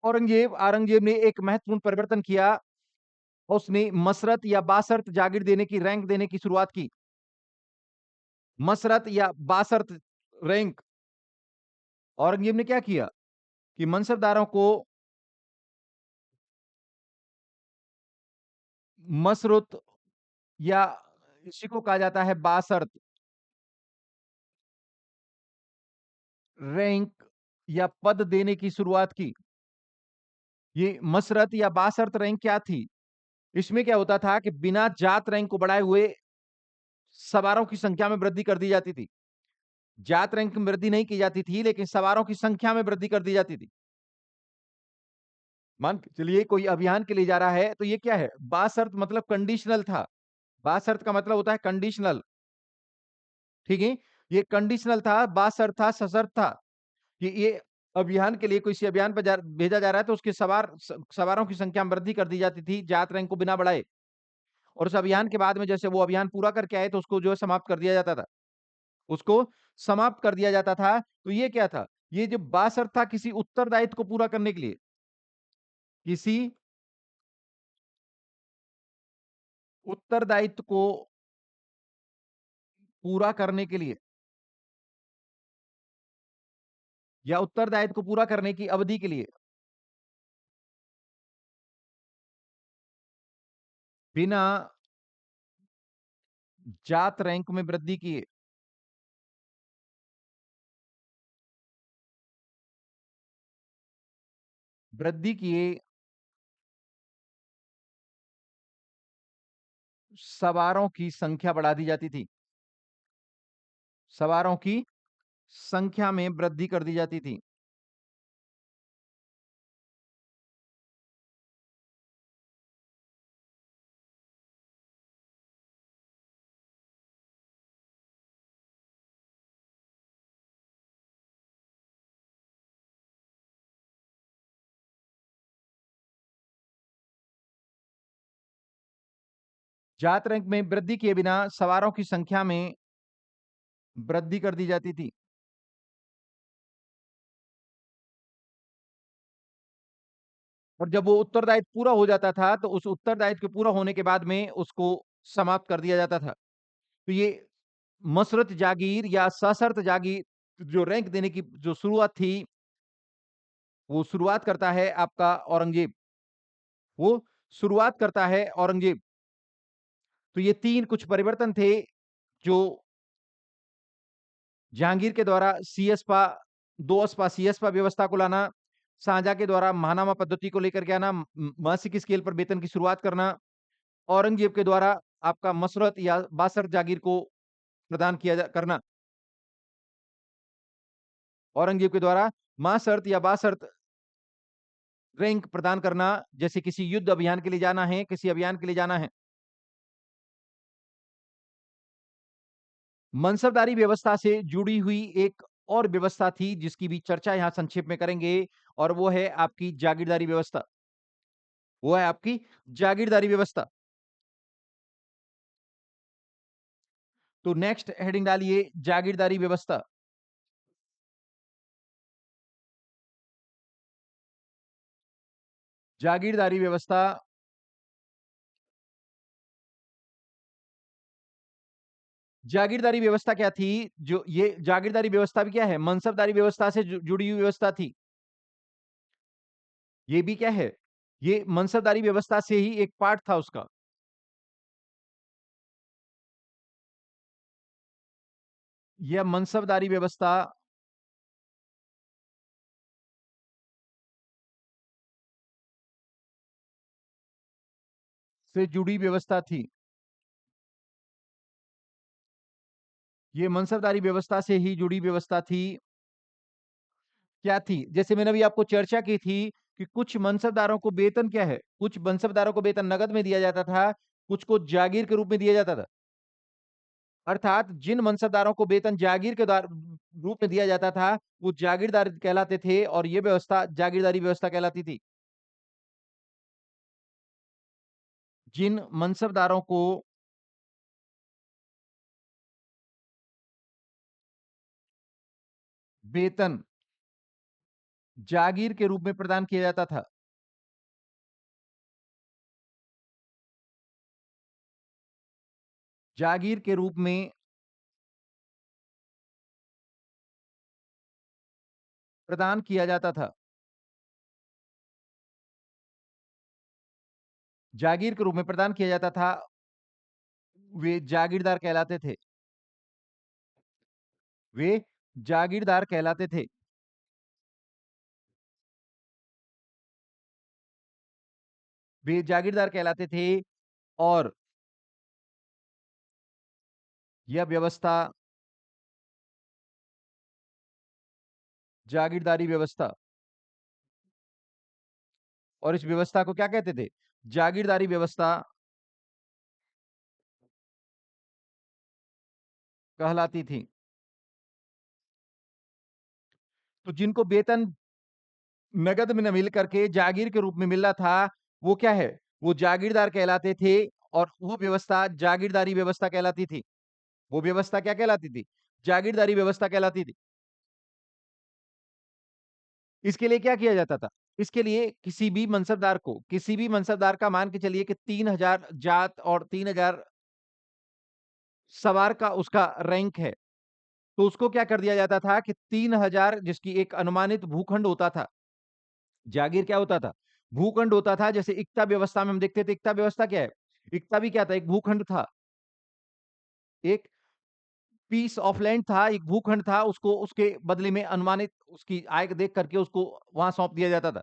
औरंगजेब ने एक महत्वपूर्ण परिवर्तन किया। उसने मसरत या बासरत जागीर देने की रैंक देने की शुरुआत की। मसरत या बासरत रैंक। औरंगजेब ने क्या किया कि मनसबदारों को मसरुत या इसी को कहा जाता है बासरत रैंक या पद देने की शुरुआत की। ये मसरत या बासरत रैंक क्या थी? इसमें क्या होता था कि बिना जात रैंक को बढ़ाए हुए सवारों की संख्या में वृद्धि कर दी जाती थी। जात रैंक में वृद्धि नहीं की जाती थी, लेकिन सवारों की संख्या में वृद्धि कर दी जाती थी। मान के चलिए कोई अभियान के लिए जा रहा है, तो ये क्या है? बासर्त मतलब कंडीशनल था। बासर्त का मतलब होता है कंडीशनल, ठीक है? ये कंडीशनल था, बासर्त था, सशर्त था कि ये अभियान के लिए किसी अभियान पे भेजा जा रहा है, तो उसके सवारों की संख्या में वृद्धि कर दी जाती थी, जात रैंक को बिना बढ़ाए। और उस अभियान के बाद में जैसे वो अभियान पूरा करके आए, तो उसको जो है समाप्त कर दिया जाता था। उसको समाप्त कर दिया जाता था। तो ये क्या था? ये जो बासर्त था किसी उत्तरदायित्व को पूरा करने के लिए, किसी उत्तरदायित्व को पूरा करने के लिए या उत्तरदायित्व को पूरा करने की अवधि के लिए बिना जात रैंक में वृद्धि किए वृद्धि किए सवारों की संख्या बढ़ा दी जाती थी। सवारों की संख्या में वृद्धि कर दी जाती थी। जात रैंक में वृद्धि किए बिना सवारों की संख्या में वृद्धि कर दी जाती थी। और जब वो उत्तरदायित्व पूरा हो जाता था, तो उस उत्तरदायित्व के पूरा होने के बाद में उसको समाप्त कर दिया जाता था। तो ये मसरत जागीर या सशर्त जागीर जो रैंक देने की जो शुरुआत थी, वो शुरुआत करता है आपका औरंगजेब। वो शुरुआत करता है औरंगजेब। तो ये 3 कुछ परिवर्तन थे जो जहांगीर के द्वारा सीएसपा 2 अस्पा सीएसपा व्यवस्था को लाना, शाहजहाँ के द्वारा महानामा पद्धति को लेकर के आना, मासिक स्केल पर वेतन की शुरुआत करना, औरंगजेब के द्वारा आपका मसरत या बासठ जागीर को प्रदान किया करना। औरंगजेब के द्वारा मासर्त या बासर्त रैंक प्रदान करना, जैसे किसी युद्ध अभियान के लिए जाना है, किसी अभियान के लिए जाना है। मनसबदारी व्यवस्था से जुड़ी हुई एक और व्यवस्था थी जिसकी भी चर्चा यहां संक्षेप में करेंगे, और वो है आपकी जागीरदारी व्यवस्था। वो है आपकी जागीरदारी व्यवस्था। तो नेक्स्ट हेडिंग डालिए जागीरदारी व्यवस्था। जागीरदारी व्यवस्था। जागीरदारी व्यवस्था क्या थी? जो ये जागीरदारी व्यवस्था भी क्या है? मनसबदारी व्यवस्था से जुड़ी हुई व्यवस्था थी। ये भी क्या है? ये मनसबदारी व्यवस्था से ही एक पार्ट था उसका। यह मनसबदारी व्यवस्था से जुड़ी व्यवस्था थी। ये मनसबदारी व्यवस्था से ही जुड़ी व्यवस्था थी। क्या थी? जैसे मैंने अभी आपको चर्चा की थी कि कुछ मनसबदारों को वेतन क्या है? कुछ मनसबदारों को वेतन नगद में दिया जाता था, कुछ को जागीर के रूप में दिया जाता था। अर्थात जिन मनसबदारों को वेतन जागीर के रूप में दिया जाता था, वो जागीरदार कहलाते थे और ये व्यवस्था जागीरदारी व्यवस्था कहलाती थी। जिन मनसबदारों को वेतन जागीर के रूप में प्रदान किया जाता था, जागीर के रूप में प्रदान किया जाता था, जागीर के रूप में प्रदान किया जाता था, वे जागीरदार कहलाते थे। वे जागीरदार कहलाते थे। वे जागीरदार कहलाते थे और यह व्यवस्था जागीरदारी व्यवस्था, और इस व्यवस्था को क्या कहते थे? जागीरदारी व्यवस्था कहलाती थी। तो जिनको वेतन नगद में न मिल करके जागीर के रूप में मिल रहा था, वो क्या है? वो जागीरदार कहलाते थे और वो व्यवस्था जागीरदारी व्यवस्था कहलाती थी। वो व्यवस्था क्या कहलाती थी? जागीरदारी व्यवस्था कहलाती थी। इसके लिए क्या किया जाता था? इसके लिए किसी भी मनसबदार का मान के चलिए कि 3000 जात और 3000 सवार का उसका रैंक है। तो उसको क्या कर दिया जाता था कि 3000 जिसकी एक अनुमानित भूखंड होता था। जागीर क्या होता था? भूखंड होता था, जैसे इक्ता व्यवस्था में हम देखते थे, इक्ता व्यवस्था क्या है? इक्ता भी क्या था? एक भूखंड था। एक पीस ऑफ लैंड था, एक भूखंड था, उसको उसके बदले में अनुमानित उसकी आय देख करके उसको वहां सौंप दिया जाता था।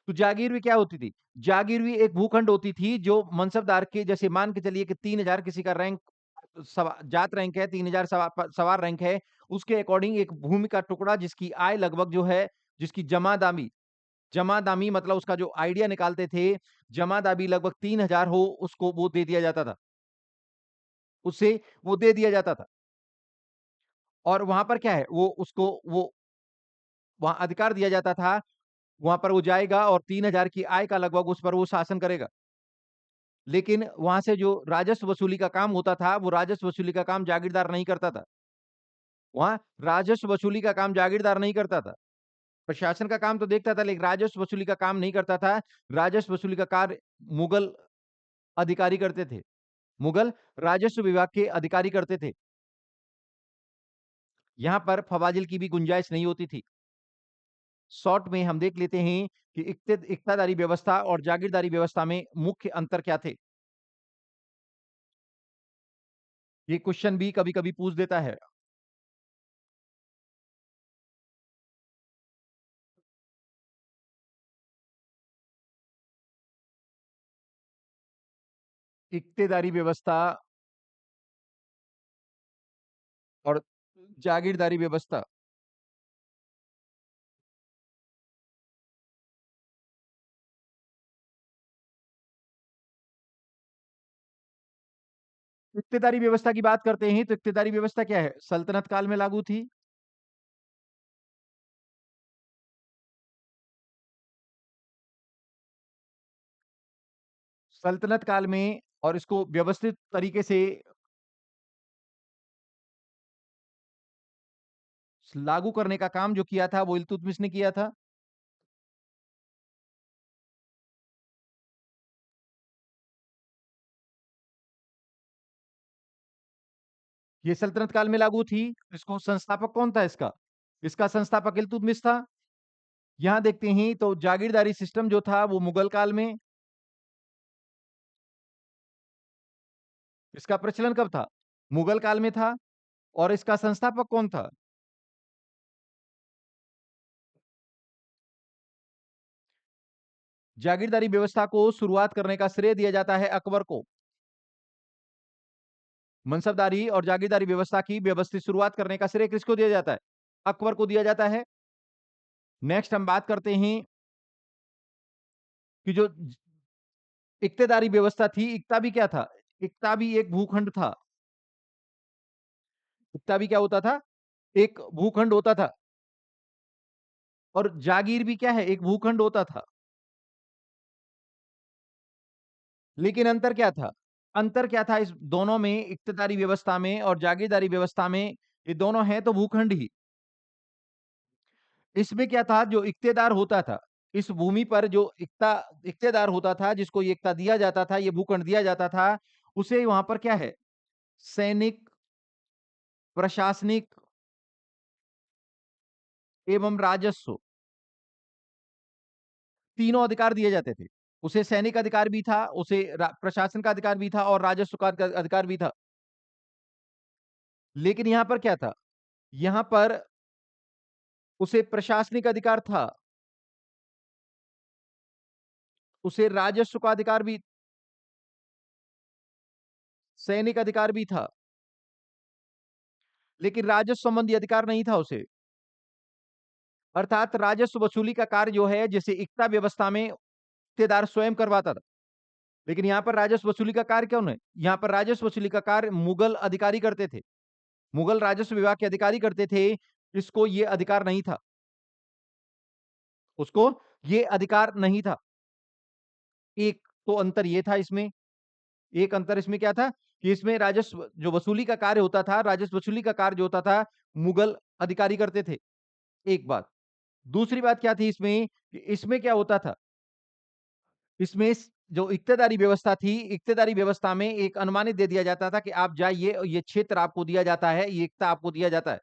तो जागीर भी क्या होती थी? जागीर भी एक भूखंड होती थी जो मनसबदार के, जैसे मान के चलिए कि 3000 किसी का रैंक जात रैंक है, 3000 सवार रैंक है, उसके अकॉर्डिंग एक भूमि का टुकड़ा जिसकी आय लगभग जो है, जिसकी जमादामी मतलब उसका जो आइडिया निकालते थे, जमादामी लगभग 3000 हो, उसको वो दे दिया जाता था। उसे वो दे दिया जाता था। और वहां पर क्या है, वो उसको वो वहां अधिकार दिया जाता था, वहां पर वो जाएगा और 3000 की आय का लगभग उस पर वो शासन करेगा। लेकिन वहाँ से जो राजस्व वसूली का काम होता था, वो राजस्व वसूली का काम जागीरदार नहीं करता था। वहाँ राजस्व वसूली का काम जागीरदार नहीं करता था। प्रशासन का काम तो देखता था, लेकिन राजस्व वसूली का काम नहीं करता था। राजस्व वसूली का कार्य मुगल अधिकारी करते थे। मुगल राजस्व विभाग के अधिकारी करते थे। यहाँ पर फवाजिल की भी गुंजाइश नहीं होती थी। शॉर्ट में हम देख लेते हैं कि इक्तादारी व्यवस्था और जागीरदारी व्यवस्था में मुख्य अंतर क्या थे? ये क्वेश्चन भी कभी-कभी पूछ देता है। इक्तेदारी व्यवस्था और जागीरदारी व्यवस्था। इक्तेदारी व्यवस्था की बात करते हैं तो इक्तेदारी व्यवस्था क्या है? सल्तनत काल में लागू थी। सल्तनत काल में, और इसको व्यवस्थित तरीके से लागू करने का काम जो किया था वो इल्तुतमिश ने किया था। ये सल्तनत काल में लागू थी। इसको संस्थापक कौन था इसका? इसका संस्थापक इल्तुतमिश था। यहाँ देखते हैं तो जागीरदारी सिस्टम जो था वो मुगल काल में, इसका प्रचलन कब था? मुगल काल में था। और इसका संस्थापक कौन था? जागीरदारी व्यवस्था को शुरुआत करने का श्रेय दिया जाता है अकबर को। मनसबदारी और जागीरदारी व्यवस्था की व्यवस्थित शुरुआत करने का श्रेय किसको दिया जाता है? अकबर को दिया जाता है। नेक्स्ट हम बात करते हैं कि जो इक्तेदारी व्यवस्था थी, इक्ता भी क्या था? इक्ता भी एक भूखंड था। इक्ता भी क्या होता था? एक भूखंड होता था। और जागीर भी क्या है? एक भूखंड होता था। लेकिन अंतर क्या था? अंतर क्या था इस दोनों में, इक्तेदारी व्यवस्था में और जागीरदारी व्यवस्था में? ये दोनों हैं तो भूखंड ही। इसमें क्या था, जो इक्तेदार होता था, इस भूमि पर जो इक्तेदार होता था, जिसको ये इक्ता दिया जाता था, ये भूखंड दिया जाता था, उसे वहां पर क्या है? सैनिक, प्रशासनिक एवं राजस्व, तीनों अधिकार दिए जाते थे। उसे सैनिक अधिकार भी था, उसे प्रशासन का अधिकार भी था और राजस्व का अधिकार भी था। लेकिन यहां पर क्या था? यहां पर उसे प्रशासनिक अधिकार था, उसे राजस्व का अधिकार भी, सैनिक अधिकार भी था, लेकिन राजस्व संबंधी अधिकार नहीं था उसे। अर्थात राजस्व वसूली का कार्य जो है, जैसे इक्ता व्यवस्था में इक्तेदार स्वयं करवाता था, लेकिन यहाँ पर राजस्व वसूली का कार्य कौन है? यहाँ पर राजस्व वसूली का कार्य मुगल अधिकारी करते थे। मुगल राजस्व विभाग के अधिकारी करते थे। इसको ये अधिकार नहीं था। उसको ये अधिकार नहीं था। एक तो अंतर ये था इसमें। एक अंतर इसमें क्या था कि इसमें राजस्व जो वसूली का कार्य होता था, राजस्व वसूली का कार्य जो होता था, मुगल अधिकारी करते थे, एक बात। दूसरी बात क्या थी इसमें, कि इसमें क्या होता था, इसमें जो इक्तेदारी व्यवस्था थी, इक्तेदारी व्यवस्था में एक अनुमानित दे दिया जाता था कि आप जाइए और ये क्षेत्र आपको दिया जाता है, ये इक्ता आपको दिया जाता है।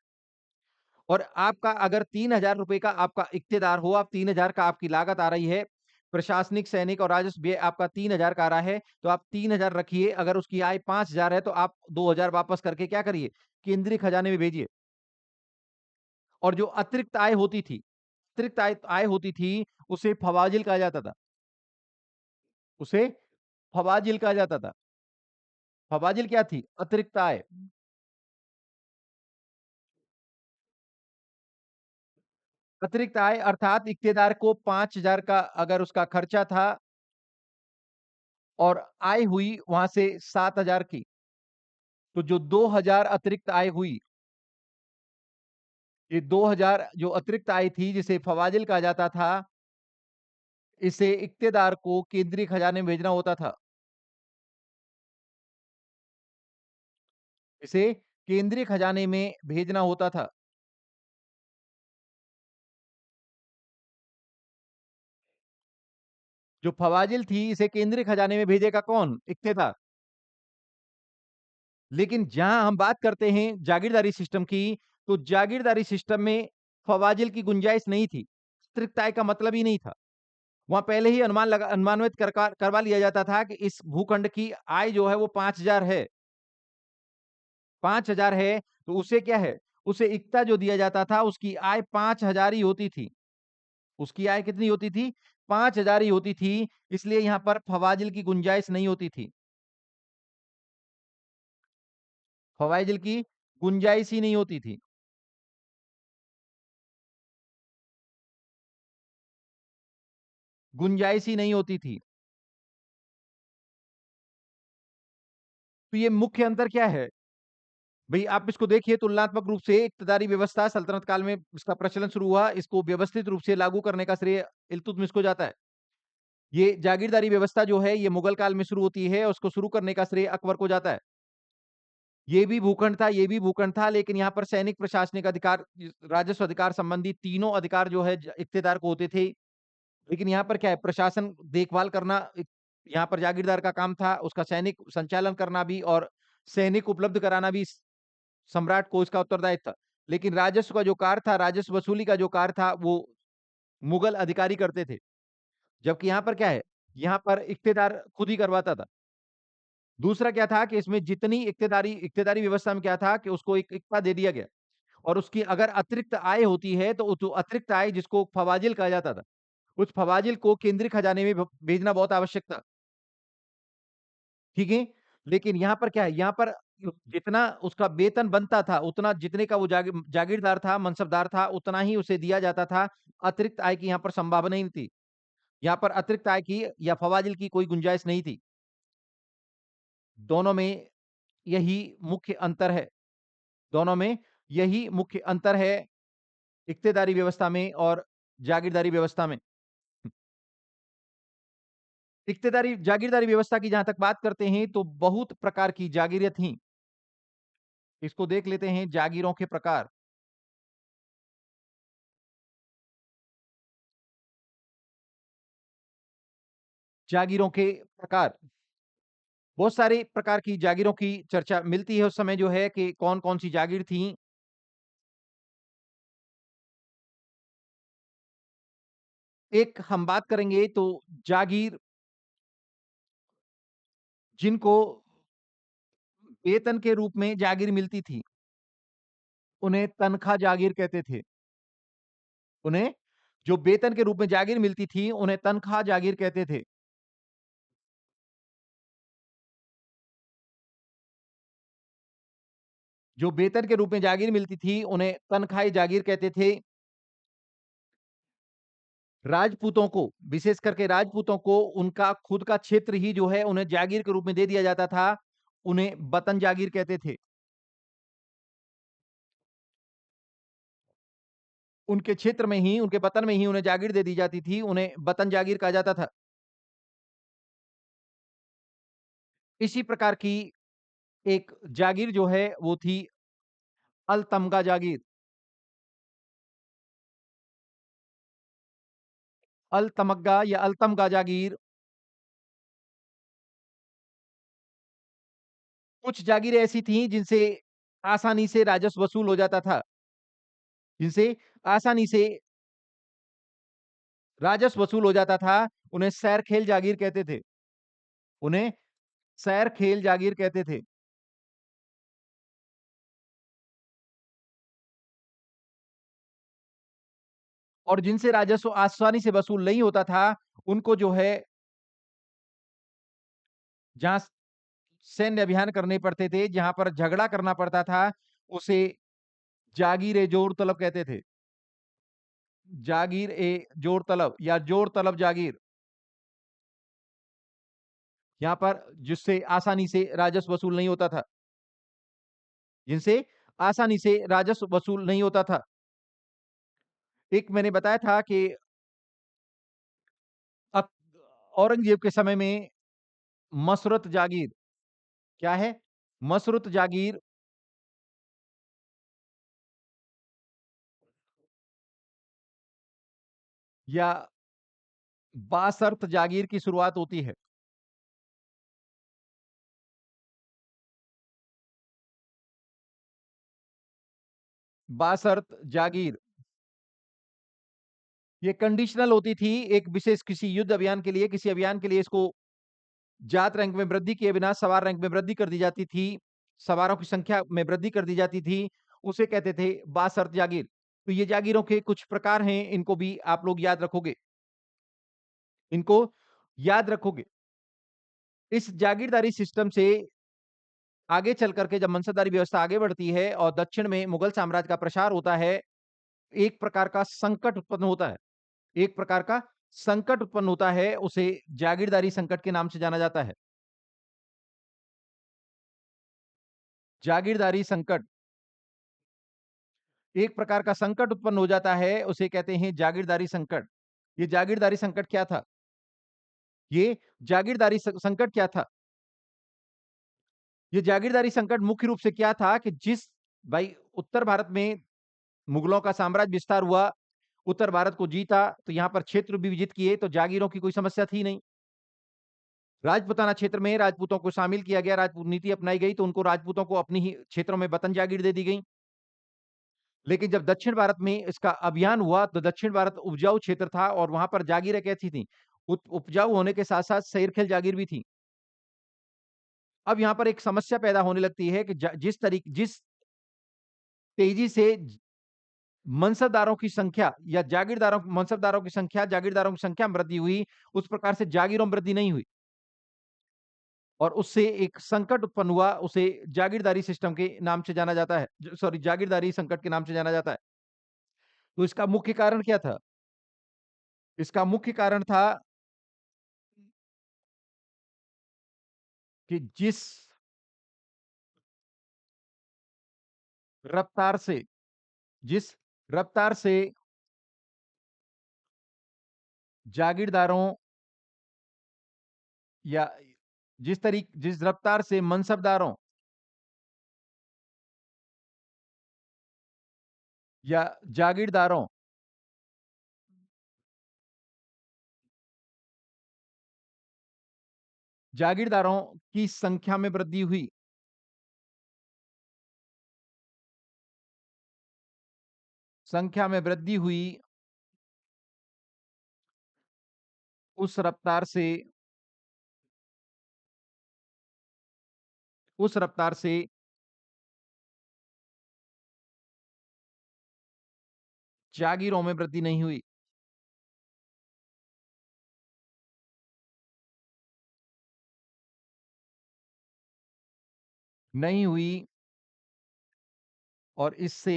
और आपका अगर ₹3000 का आपका इक्तेदार हो, आप 3000 का आपकी लागत आ रही है, प्रशासनिक, सैनिक और राजस्व व्यय आपका 3000 का आ रहा है, तो आप 3000 रखिए, अगर उसकी आय 5000 है, तो आप 2000 वापस करके क्या करिए, केंद्रीय खजाने में भेजिए। और जो अतिरिक्त आय होती थी, अतिरिक्त आय आय होती थी, उसे फवाजिल कहा जाता था। उसे फवाजिल कहा जाता था। फवाजिल क्या थी? अतिरिक्त आय। अतिरिक्त आय अर्थात इक्तेदार को 5000 का अगर उसका खर्चा था और आय हुई वहाँ से 7000 की, तो जो 2000 अतिरिक्त आय हुई, ये 2000 जो अतिरिक्त आय थी जिसे फवाजिल कहा जाता था, इसे इक्तेदार को केंद्रीय खजाने में भेजना होता था। इसे केंद्रीय खजाने में भेजना होता था। जो फवाजिल थी इसे केंद्रीय खजाने में भेजेगा कौन? इक्तेदार। लेकिन जहां हम बात करते हैं जागीरदारी सिस्टम की, तो जागीरदारी सिस्टम में फवाजिल की गुंजाइश नहीं थी। अतिरिक्त आय का मतलब ही नहीं था। वहां पहले ही अनुमानित करवा लिया जाता था कि इस भूखंड की आय जो है वो 5000 है। 5000 है, तो उसे क्या है, उसे इक्ता जो दिया जाता था उसकी आय 5000 ही होती थी। उसकी आय कितनी होती थी? 5000 ही होती थी, इसलिए यहां पर फवाजिल की गुंजाइश नहीं होती थी। फवाजिल की गुंजाइश ही नहीं होती थी। गुंजाइश ही नहीं होती थी। तो ये मुख्य अंतर क्या है? भई आप इसको देखिए तुलनात्मक रूप से इक्तदारी व्यवस्था सल्तनत काल में इसका प्रचलन शुरू हुआ, इसको व्यवस्थित रूप से लागू करने का श्रेय इल्तुतमिश को जाता है। ये जागीरदारी व्यवस्था जो है, ये मुगल काल में शुरू होती है, उसको शुरू करने का श्रेय अकबर को जाता है। ये भी भूखंड था, ये भी भूखंड था, लेकिन यहाँ पर सैनिक प्रशासनिक अधिकार, राजस्व अधिकार संबंधी तीनों अधिकार जो है इक्तेदार को होते थे। लेकिन यहाँ पर क्या है, प्रशासन देखभाल करना यहाँ पर जागीरदार का काम था, उसका सैनिक संचालन करना भी और सैनिक उपलब्ध कराना भी सम्राट को इसका उत्तरदायित्व था। लेकिन राजस्व का जो कार्य था, राजस्व वसूली का जो कार्य था, वो मुगल अधिकारी करते थे। जबकि यहाँ पर क्या है, यहाँ पर इक्तेदार खुद ही करवाता था। दूसरा क्या था कि इसमें जितनी इक्तेदारी व्यवस्था में क्या था कि उसको एक इक्ता दे दिया गया और उसकी अगर अतिरिक्त आय होती है, तो जो अतिरिक्त आय जिसको फवाजिल कहा जाता था, उस फवाजिल को केंद्रीय खजाने में भेजना बहुत आवश्यक था। ठीक है? लेकिन यहाँ पर क्या है, यहाँ पर जितना उसका वेतन बनता था, उतना जितने का वो जागीरदार था, मनसबदार था, उतना ही उसे दिया जाता था। अतिरिक्त आय की यहाँ पर संभावना ही नहीं थी। यहाँ पर अतिरिक्त आय की या फवाजिल की कोई गुंजाइश नहीं थी। दोनों में यही मुख्य अंतर है। दोनों में यही मुख्य अंतर है, इक्तेदारी व्यवस्था में और जागीरदारी व्यवस्था में। इक्तेदारी जागीरदारी व्यवस्था की जहाँ तक बात करते हैं, तो बहुत प्रकार की जागीरें थीं। इसको देख लेते हैं जागीरों के प्रकार। जागीरों के प्रकार, बहुत सारे प्रकार की जागीरों की चर्चा मिलती है उस समय जो है कि कौन-कौन सी जागीर थी। एक हम बात करेंगे तो जागीर जिनको वेतन के रूप में जागीर मिलती थी, उन्हें तनख्वाह जागीर कहते थे। उन्हें जो वेतन के रूप में जागीर मिलती थी, उन्हें तनख्वाह जागीर कहते थे। जो वेतन के रूप में जागीर मिलती थी, उन्हें तनख्वाही जागीर कहते थे। राजपूतों को, विशेष करके राजपूतों को उनका खुद का क्षेत्र ही जो है उन्हें जागीर के रूप में दे दिया जाता था। उन्हें वतन जागीर कहते थे। उनके क्षेत्र में ही, उनके वतन में ही उन्हें जागीर दे दी जाती थी, उन्हें वतन जागीर कहा जाता था। इसी प्रकार की एक जागीर जो है वो थी अल तमगा जागीर। अल तमग्गा या अल तमगा जागीर, कुछ जागीरें ऐसी थी जिनसे आसानी से राजस्व वसूल हो जाता था, जिनसे आसानी से राजस्व वसूल हो जाता था, उन्हें सैर-खेल जागीर कहते थे। उन्हें सैर-खेल जागीर कहते थे। और जिनसे राजस्व आसानी से वसूल नहीं होता था, उनको जो है जहाँ सैन्य अभियान करने पड़ते थे, जहाँ पर झगड़ा करना पड़ता था, उसे जागीर-ए-जोर तलब कहते थे। जागीर-ए-जोर तलब या जोर तलब जागीर, यहाँ पर जिससे आसानी से राजस्व वसूल नहीं होता था, जिनसे आसानी से राजस्व वसूल नहीं होता था। एक मैंने बताया था कि अक औरंगज़ेब के समय में मसरत जागीर क्या है? मसरत जागीर या बासर्त जागीर की शुरुआत होती है। बासर्त जागीर ये कंडीशनल होती थी, एक विशेष किसी युद्ध अभियान के लिए, किसी अभियान के लिए इसको जात रैंक में वृद्धि किए बिना सवार रैंक में वृद्धि कर दी जाती थी, सवारों की संख्या में वृद्धि कर दी जाती थी, उसे कहते थे बासर्त जागीर। तो ये जागीरों के कुछ प्रकार हैं, इनको भी आप लोग याद रखोगे, इनको याद रखोगे। इस जागीरदारी सिस्टम से आगे चल कर के जब मनसबदारी व्यवस्था आगे बढ़ती है और दक्षिण में मुगल साम्राज्य का प्रसार होता है, एक प्रकार का संकट उत्पन्न होता है। एक प्रकार का संकट उत्पन्न होता है, उसे जागीरदारी संकट के नाम से जाना जाता है। जागीरदारी संकट, एक प्रकार का संकट उत्पन्न हो जाता है, उसे कहते हैं जागीरदारी संकट। ये जागीरदारी संकट क्या था? ये जागीरदारी संकट क्या था? ये जागीरदारी संकट मुख्य रूप से क्या था कि जिस भाई उत्तर भारत में मुगलों का साम्राज्य विस्तार हुआ, उत्तर भारत को जीता, तो यहाँ पर क्षेत्र भी विजित किए, तो जागीरों की कोई समस्या थी नहीं। राजपूताना क्षेत्र में राजपूतों को शामिल किया गया, राजपूत नीति अपनाई गई, तो उनको राजपूतों को अपनी ही क्षेत्रों में वतन जागीर दे दी गई। लेकिन जब दक्षिण भारत में इसका अभियान हुआ, तो दक्षिण भारत उपजाऊ क्षेत्र था और वहाँ पर जागीरें कैसी थी? उपजाऊ होने के साथ-साथ सैर-खेल जागीर भी थी। अब यहाँ पर एक समस्या पैदा होने लगती है कि जिस तेज़ी से मनसबदारों की संख्या या जागीरदारों की संख्या में वृद्धि हुई, उस प्रकार से जागीरों में वृद्धि नहीं हुई और उससे एक संकट उत्पन्न हुआ, उसे जागीरदारी सिस्टम के नाम से जाना जाता है। ज सॉरी जागीरदारी संकट के नाम से जाना जाता है। तो इसका मुख्य कारण क्या था? इसका मुख्य कारण था कि रफ्तार से जिस रफ्तार से जागीरदारों या जिस रफ्तार से मनसबदारों या जागीरदारों जागीरदारों की संख्या में वृद्धि हुई, संख्या में वृद्धि हुई, उस रफ्तार से उस रफ्तार से जागीरों में वृद्धि नहीं हुई। नहीं हुई और इससे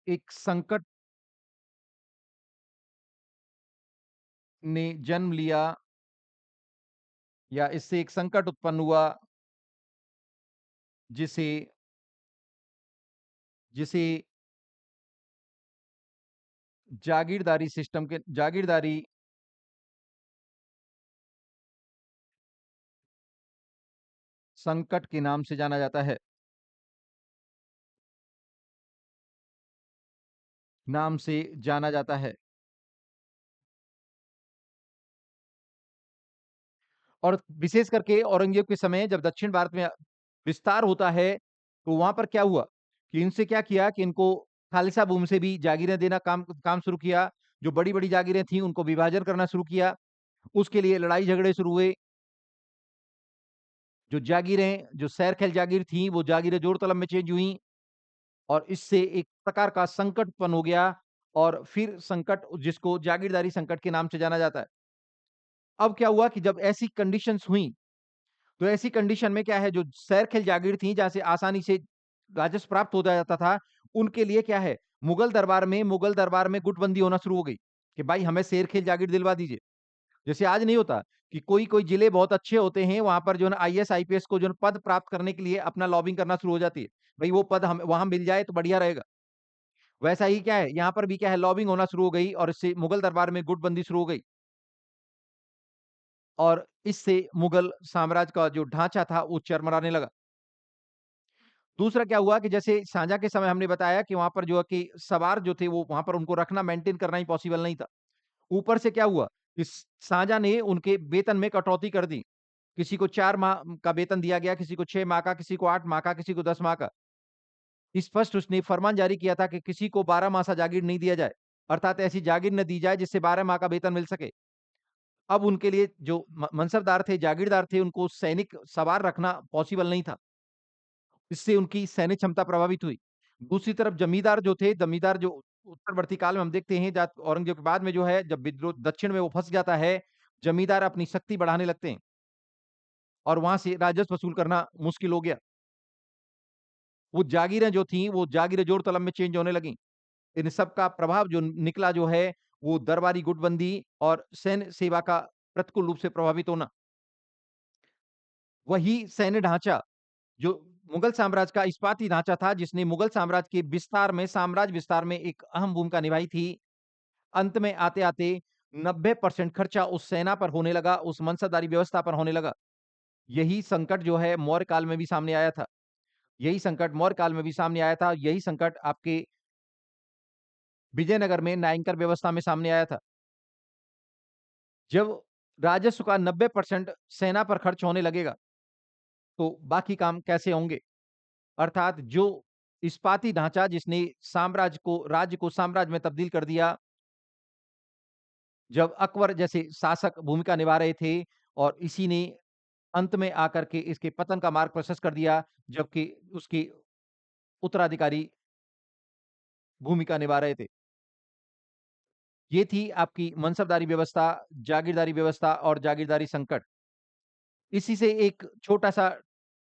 एक संकट ने जन्म लिया या इससे एक संकट उत्पन्न हुआ जिसे जिसे जागीरदारी संकट के नाम से जाना जाता है। नाम से जाना जाता है। और विशेष करके औरंगज़ेब के समय जब दक्षिण भारत में विस्तार होता है, तो वहाँ पर क्या हुआ कि इनसे क्या किया कि इनको खालसा भूमि से भी जागीरें देना काम काम शुरू किया। जो बड़ी-बड़ी जागीरें थी, उनको विभाजन करना शुरू किया। उसके लिए लड़ाई-झगड़े शुरू हुए। जो जागीरें, जो सैरखेल जागीर थी, वो जागीरें जोर तलब में चेंज हुई और इससे एक प्रकार का संकट उत्पन्न हो गया और फिर संकट जिसको जागीरदारी संकट के नाम से जाना जाता है। अब क्या हुआ कि जब ऐसी कंडीशंस हुई, तो ऐसी कंडीशन में क्या है जो सैरखेल जागीर थी जहाँ से आसानी से राजस्व प्राप्त होता जाता था, उनके लिए क्या है मुगल दरबार में गुटबंदी होना शुरू हो गई, कि भाई हमें सैरखेल जागीर दिलवा दीजिए। जैसे आज नहीं होता कि कोई-कोई जिले बहुत अच्छे होते हैं, वहाँ पर जो है ना आईएएस, आईपीएस को जो है पद प्राप्त करने के लिए अपना लॉबिंग करना शुरू हो जाती है। भई वो पद हम वहाँ मिल जाए तो बढ़िया रहेगा। वैसा ही क्या है, यहाँ पर भी क्या है लॉबिंग होना शुरू हो गई और इससे मुगल दरबार में गुटबंदी शुरू हो गई और इससे मुगल साम्राज्य का जो ढाँचा था वो चरमराने लगा। दूसरा क्या हुआ कि जैसे शाहजहाँ के समय हमने बताया कि वहाँ पर जो है कि सवार जो थे वो वहाँ पर उनको रखना मेंटेन करना ही पॉसिबल नहीं था। ऊपर से क्या हुआ कि शाहजहाँ ने उनके वेतन में कटौती कर दी। किसी को 4 माह का वेतन दिया गया, किसी को 6 माह का, किसी को 8 माह का, किसी को 10 माह का। स्पष्ट उसने फरमान जारी किया था कि किसी को 12 माह का जागीर नहीं दिया जाए, अर्थात ऐसी जागीर न दी जाए जिससे 12 माह का वेतन मिल सके। अब उनके लिए जो मनसबदार थे, जागीरदार थे, उनको सैनिक सवार रखना पॉसिबल नहीं था। इससे उनकी सैन्य क्षमता प्रभावित हुई। दूसरी तरफ जमींदार जो उत्तरवर्ती काल में हम देखते हैं जब औरंगज़ेब के बाद में जो है जब विद्रोह दक्षिण में वो फँस जाता है, जमींदार अपनी शक्ति बढ़ाने लगते हैं और वहाँ से राजस्व वसूल करना मुश्किल हो गया। वो जागीरें जो थीं, वो जागीरें जोर तलब में चेंज होने लगीं। इन सब का प्रभाव जो निकला जो है, वो दरबारी गुटबंदी और सैन्य सेवा का प्रतिकूल रूप से प्रभावित होना। वही सैन्य ढाँचा जो मुगल साम्राज्य का इस्पाती ढाँचा था, जिसने मुगल साम्राज्य के साम्राज्य विस्तार में एक अहम भूमिका निभाई थी। अंत में आते-आते 90% खर्चा उस सेना पर होने लगा, उस मनसबदारी व्यवस्था पर होने लगा। यही संकट जो है मौर्य काल में भी सामने आया था। यही संकट मौर्य काल में भी सामने आया था। यही संकट आपके विजयनगर में नायंकर व्यवस्था में सामने आया था। जब राजस्व का 90% सेना पर खर्च होने लगेगा, तो बाकी काम कैसे होंगे? अर्थात जो इस्पाती ढाँचा जिसने राज्य को साम्राज्य में तब्दील कर दिया, जब अकबर जैसे शासक भूमिका निभा रहे थे और इसी ने अंत में आकर के इसके पतन का मार्ग प्रशस्त कर दिया, जबकि उसके उत्तराधिकारी भूमिका निभा रहे थे। ये थी आपकी मनसबदारी व्यवस्था, जागीरदारी व्यवस्था और जागीरदारी संकट। इसी से एक छोटा-सा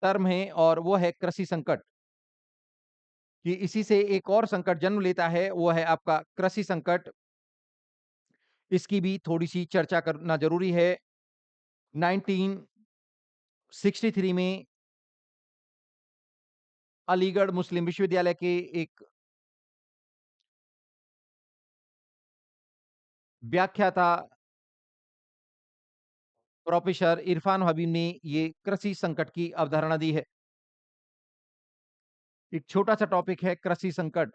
टर्म है और वो है कृषि संकट, कि इसी से एक और संकट जन्म लेता है, वो है आपका कृषि संकट। इसकी भी थोड़ी-सी चर्चा करना ज़रूरी है। 1963 में अलीगढ़ मुस्लिम विश्वविद्यालय के एक व्याख्याता प्रोफ़ेसर इरफ़ान हबीब ने ये कृषि संकट की अवधारणा दी है। एक छोटा-सा टॉपिक है कृषि संकट।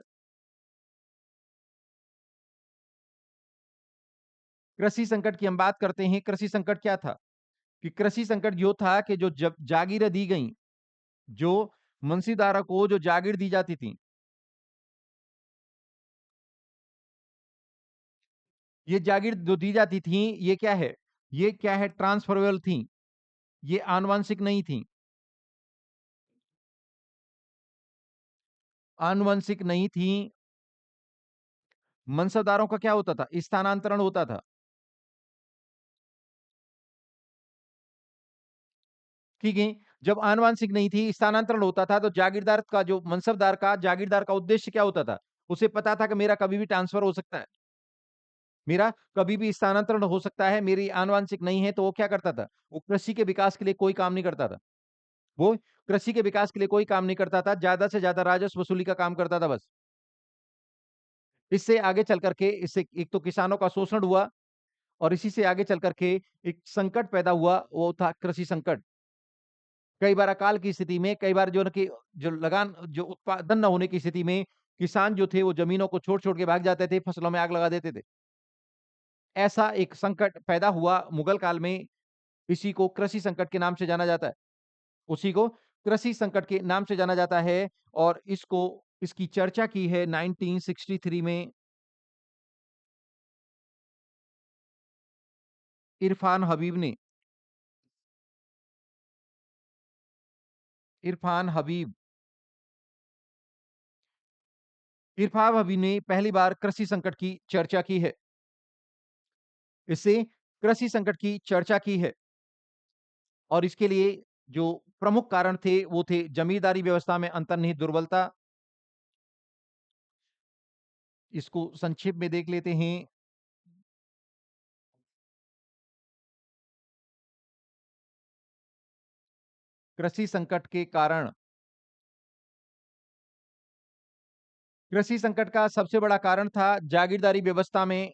कृषि संकट की हम बात करते हैं, कृषि संकट क्या था? कि कृषि संकट यो था कि जो जब जागीरें दी गईं, जो मंसीदारों को जो जागीर दी जाती थी, ये जागीर जो दी जाती थी, ये क्या है? ये क्या है ट्रांसफरेबल थी, ये आनुवंशिक नहीं थी। आनुवंशिक नहीं थी, मनसबदारों का क्या होता था? स्थानांतरण होता था, ठीक है? जब आनुवंशिक नहीं थी, स्थानांतरण होता था, तो जागीरदार का उद्देश्य क्या होता था? उसे पता था कि मेरा कभी भी ट्रांसफर हो सकता है, मेरा कभी भी स्थानांतरण हो सकता है, मेरी आनुवंशिक नहीं है, तो वो क्या करता था? वो कृषि के विकास के लिए कोई काम नहीं करता था। वो कृषि के विकास के लिए कोई काम नहीं करता था, ज़्यादा से ज़्यादा राजस्व वसूली का काम करता था बस। इससे आगे चल कर के इससे एक तो किसानों का शोषण हुआ और इसी से आगे चल कर के एक संकट पैदा हुआ, वो था कृषि संकट। कई बार अकाल की स्थिति में, कई बार जो है ना कि जो लगान जो उत्पादन ना होने की स्थिति में किसान जो थे वो ज़मीनों को छोड़-छोड़ के भाग जाते थे, फसलों में आग लगा देते थे। ऐसा एक संकट पैदा हुआ मुगल काल में, इसी को कृषि संकट के नाम से जाना जाता है। उसी को कृषि संकट के नाम से जाना जाता है और इसकी चर्चा की है 1963 में इरफान हबीब ने। इरफान हबीब इरफान हबीब ने पहली बार कृषि संकट की चर्चा की है। इससे कृषि संकट की चर्चा की है और इसके लिए जो प्रमुख कारण थे, वो थे जमींदारी व्यवस्था में अंतर्निहित दुर्बलता। इसको संक्षेप में देख लेते हैं। कृषि संकट के कारण कृषि संकट का सबसे बड़ा कारण था जागीरदारी व्यवस्था में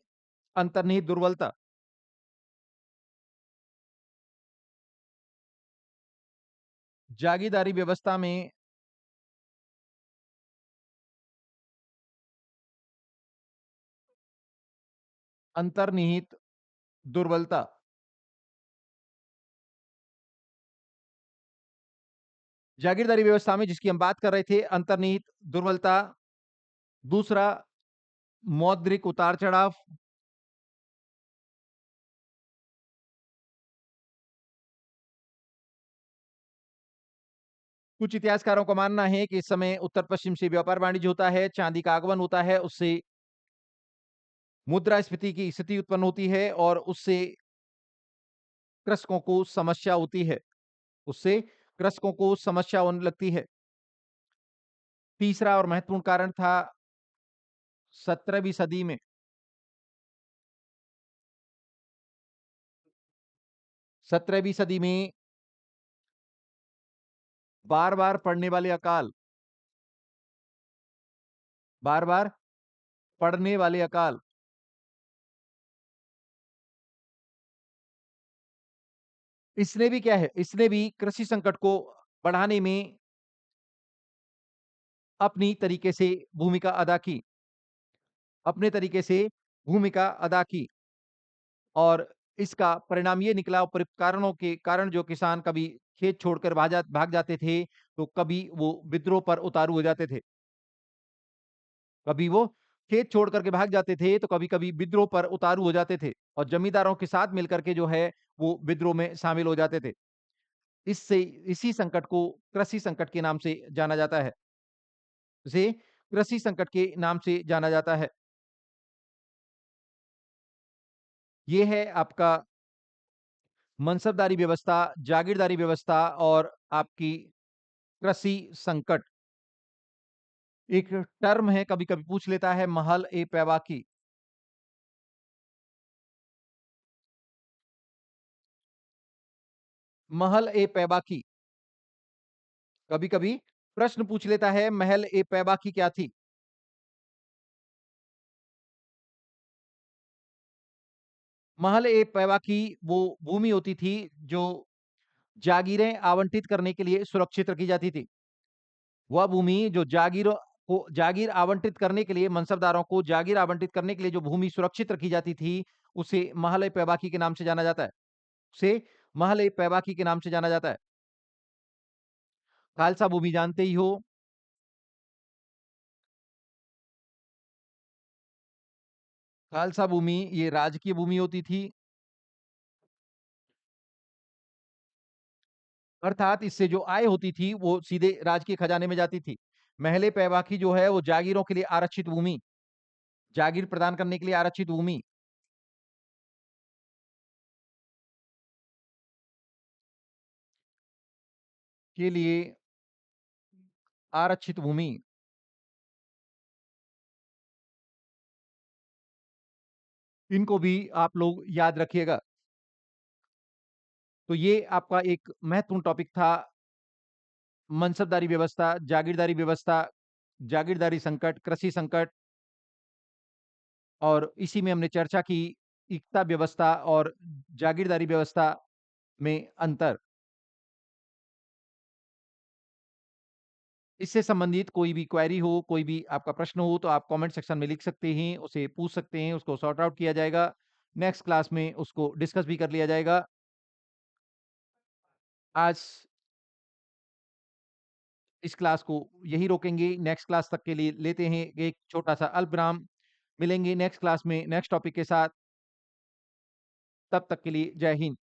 अंतर्निहित दुर्बलता। जागीरदारी व्यवस्था में अंतर्निहित दुर्बलता। जागीरदारी व्यवस्था में जिसकी हम बात कर रहे थे अंतर्निहित दुर्बलता, दूसरा मौद्रिक उतार-चढ़ाव। कुछ इतिहासकारों का मानना है कि इस समय उत्तर-पश्चिम से व्यापार वाणिज्य होता है, चांदी का आगमन होता है, उससे मुद्रास्फीति की स्थिति उत्पन्न होती है और उससे कृषकों को समस्या होती है। उससे कृषकों को समस्या होने लगती है। तीसरा और महत्वपूर्ण कारण था 17वीं सदी में 17वीं सदी में बार-बार पड़ने वाले अकाल, बार-बार पड़ने वाले अकाल। इसने भी क्या है, इसने भी कृषि संकट को बढ़ाने में अपनी तरीके से भूमिका अदा की, अपने तरीके से भूमिका अदा की और इसका परिणाम ये निकला उपरोक्त कारणों के कारण जो किसान कभी खेत छोड़कर भाग जाते थे, तो कभी वो विद्रोह पर उतारू हो जाते थे। कभी वो खेत छोड़ कर के भाग जाते थे, तो कभी-कभी विद्रोह पर उतारू हो जाते थे और जमींदारों के साथ मिलकर के जो है, वो विद्रोह में शामिल हो जाते थे। इससे इसी संकट को कृषि संकट के नाम से जाना जाता है। इसे कृषि संकट के नाम से जाना जाता है। ये है आपका मनसबदारी व्यवस्था, जागीरदारी व्यवस्था और आपकी कृषि संकट। एक टर्म है कभी-कभी पूछ लेता है महल-ए-पैबाकी। महल-ए-पैबाकी कभी-कभी प्रश्न पूछ लेता है महल-ए-पैबाकी क्या थी? महल-ए-पैबाकी वो भूमि होती थी जो जागीरें आवंटित करने के लिए सुरक्षित रखी जाती थी। वह भूमि जो जागीर आवंटित करने के लिए मनसबदारों को जागीर आवंटित करने के लिए जो भूमि सुरक्षित रखी जाती थी, उसे महल-ए-पैबाकी के नाम से जाना जाता है। उसे महल-ए-पैबाकी के नाम से जाना जाता है। खालसा भूमि जानते ही हो। खालसा भूमि ये राजकीय भूमि होती थी, अर्थात इससे जो आय होती थी वो सीधे राजकीय खजाने में जाती थी। महल-ए-पैबाकी जो है वो जागीरों के लिए आरक्षित भूमि, जागीर प्रदान करने के लिए आरक्षित भूमि के लिए आरक्षित भूमि, इनको भी आप लोग याद रखिएगा। तो ये आपका एक महत्वपूर्ण टॉपिक था मनसबदारी व्यवस्था, जागीरदारी व्यवस्था, जागीरदारी संकट, कृषि संकट और इसी में हमने चर्चा की एकता व्यवस्था और जागीरदारी व्यवस्था में अंतर। इससे संबंधित कोई भी क्वेरी हो, कोई भी आपका प्रश्न हो तो आप कमेंट सेक्शन में लिख सकते हैं, उसे पूछ सकते हैं, उसको सॉर्ट आउट किया जाएगा। नेक्स्ट क्लास में उसको डिस्कस भी कर लिया जाएगा। आज इस क्लास को यहीं रोकेंगे, नेक्स्ट क्लास तक के लिए लेते हैं एक छोटा-सा अल्पविराम। मिलेंगे नेक्स्ट क्लास में नेक्स्ट टॉपिक के साथ, तब तक के लिए जय हिंद।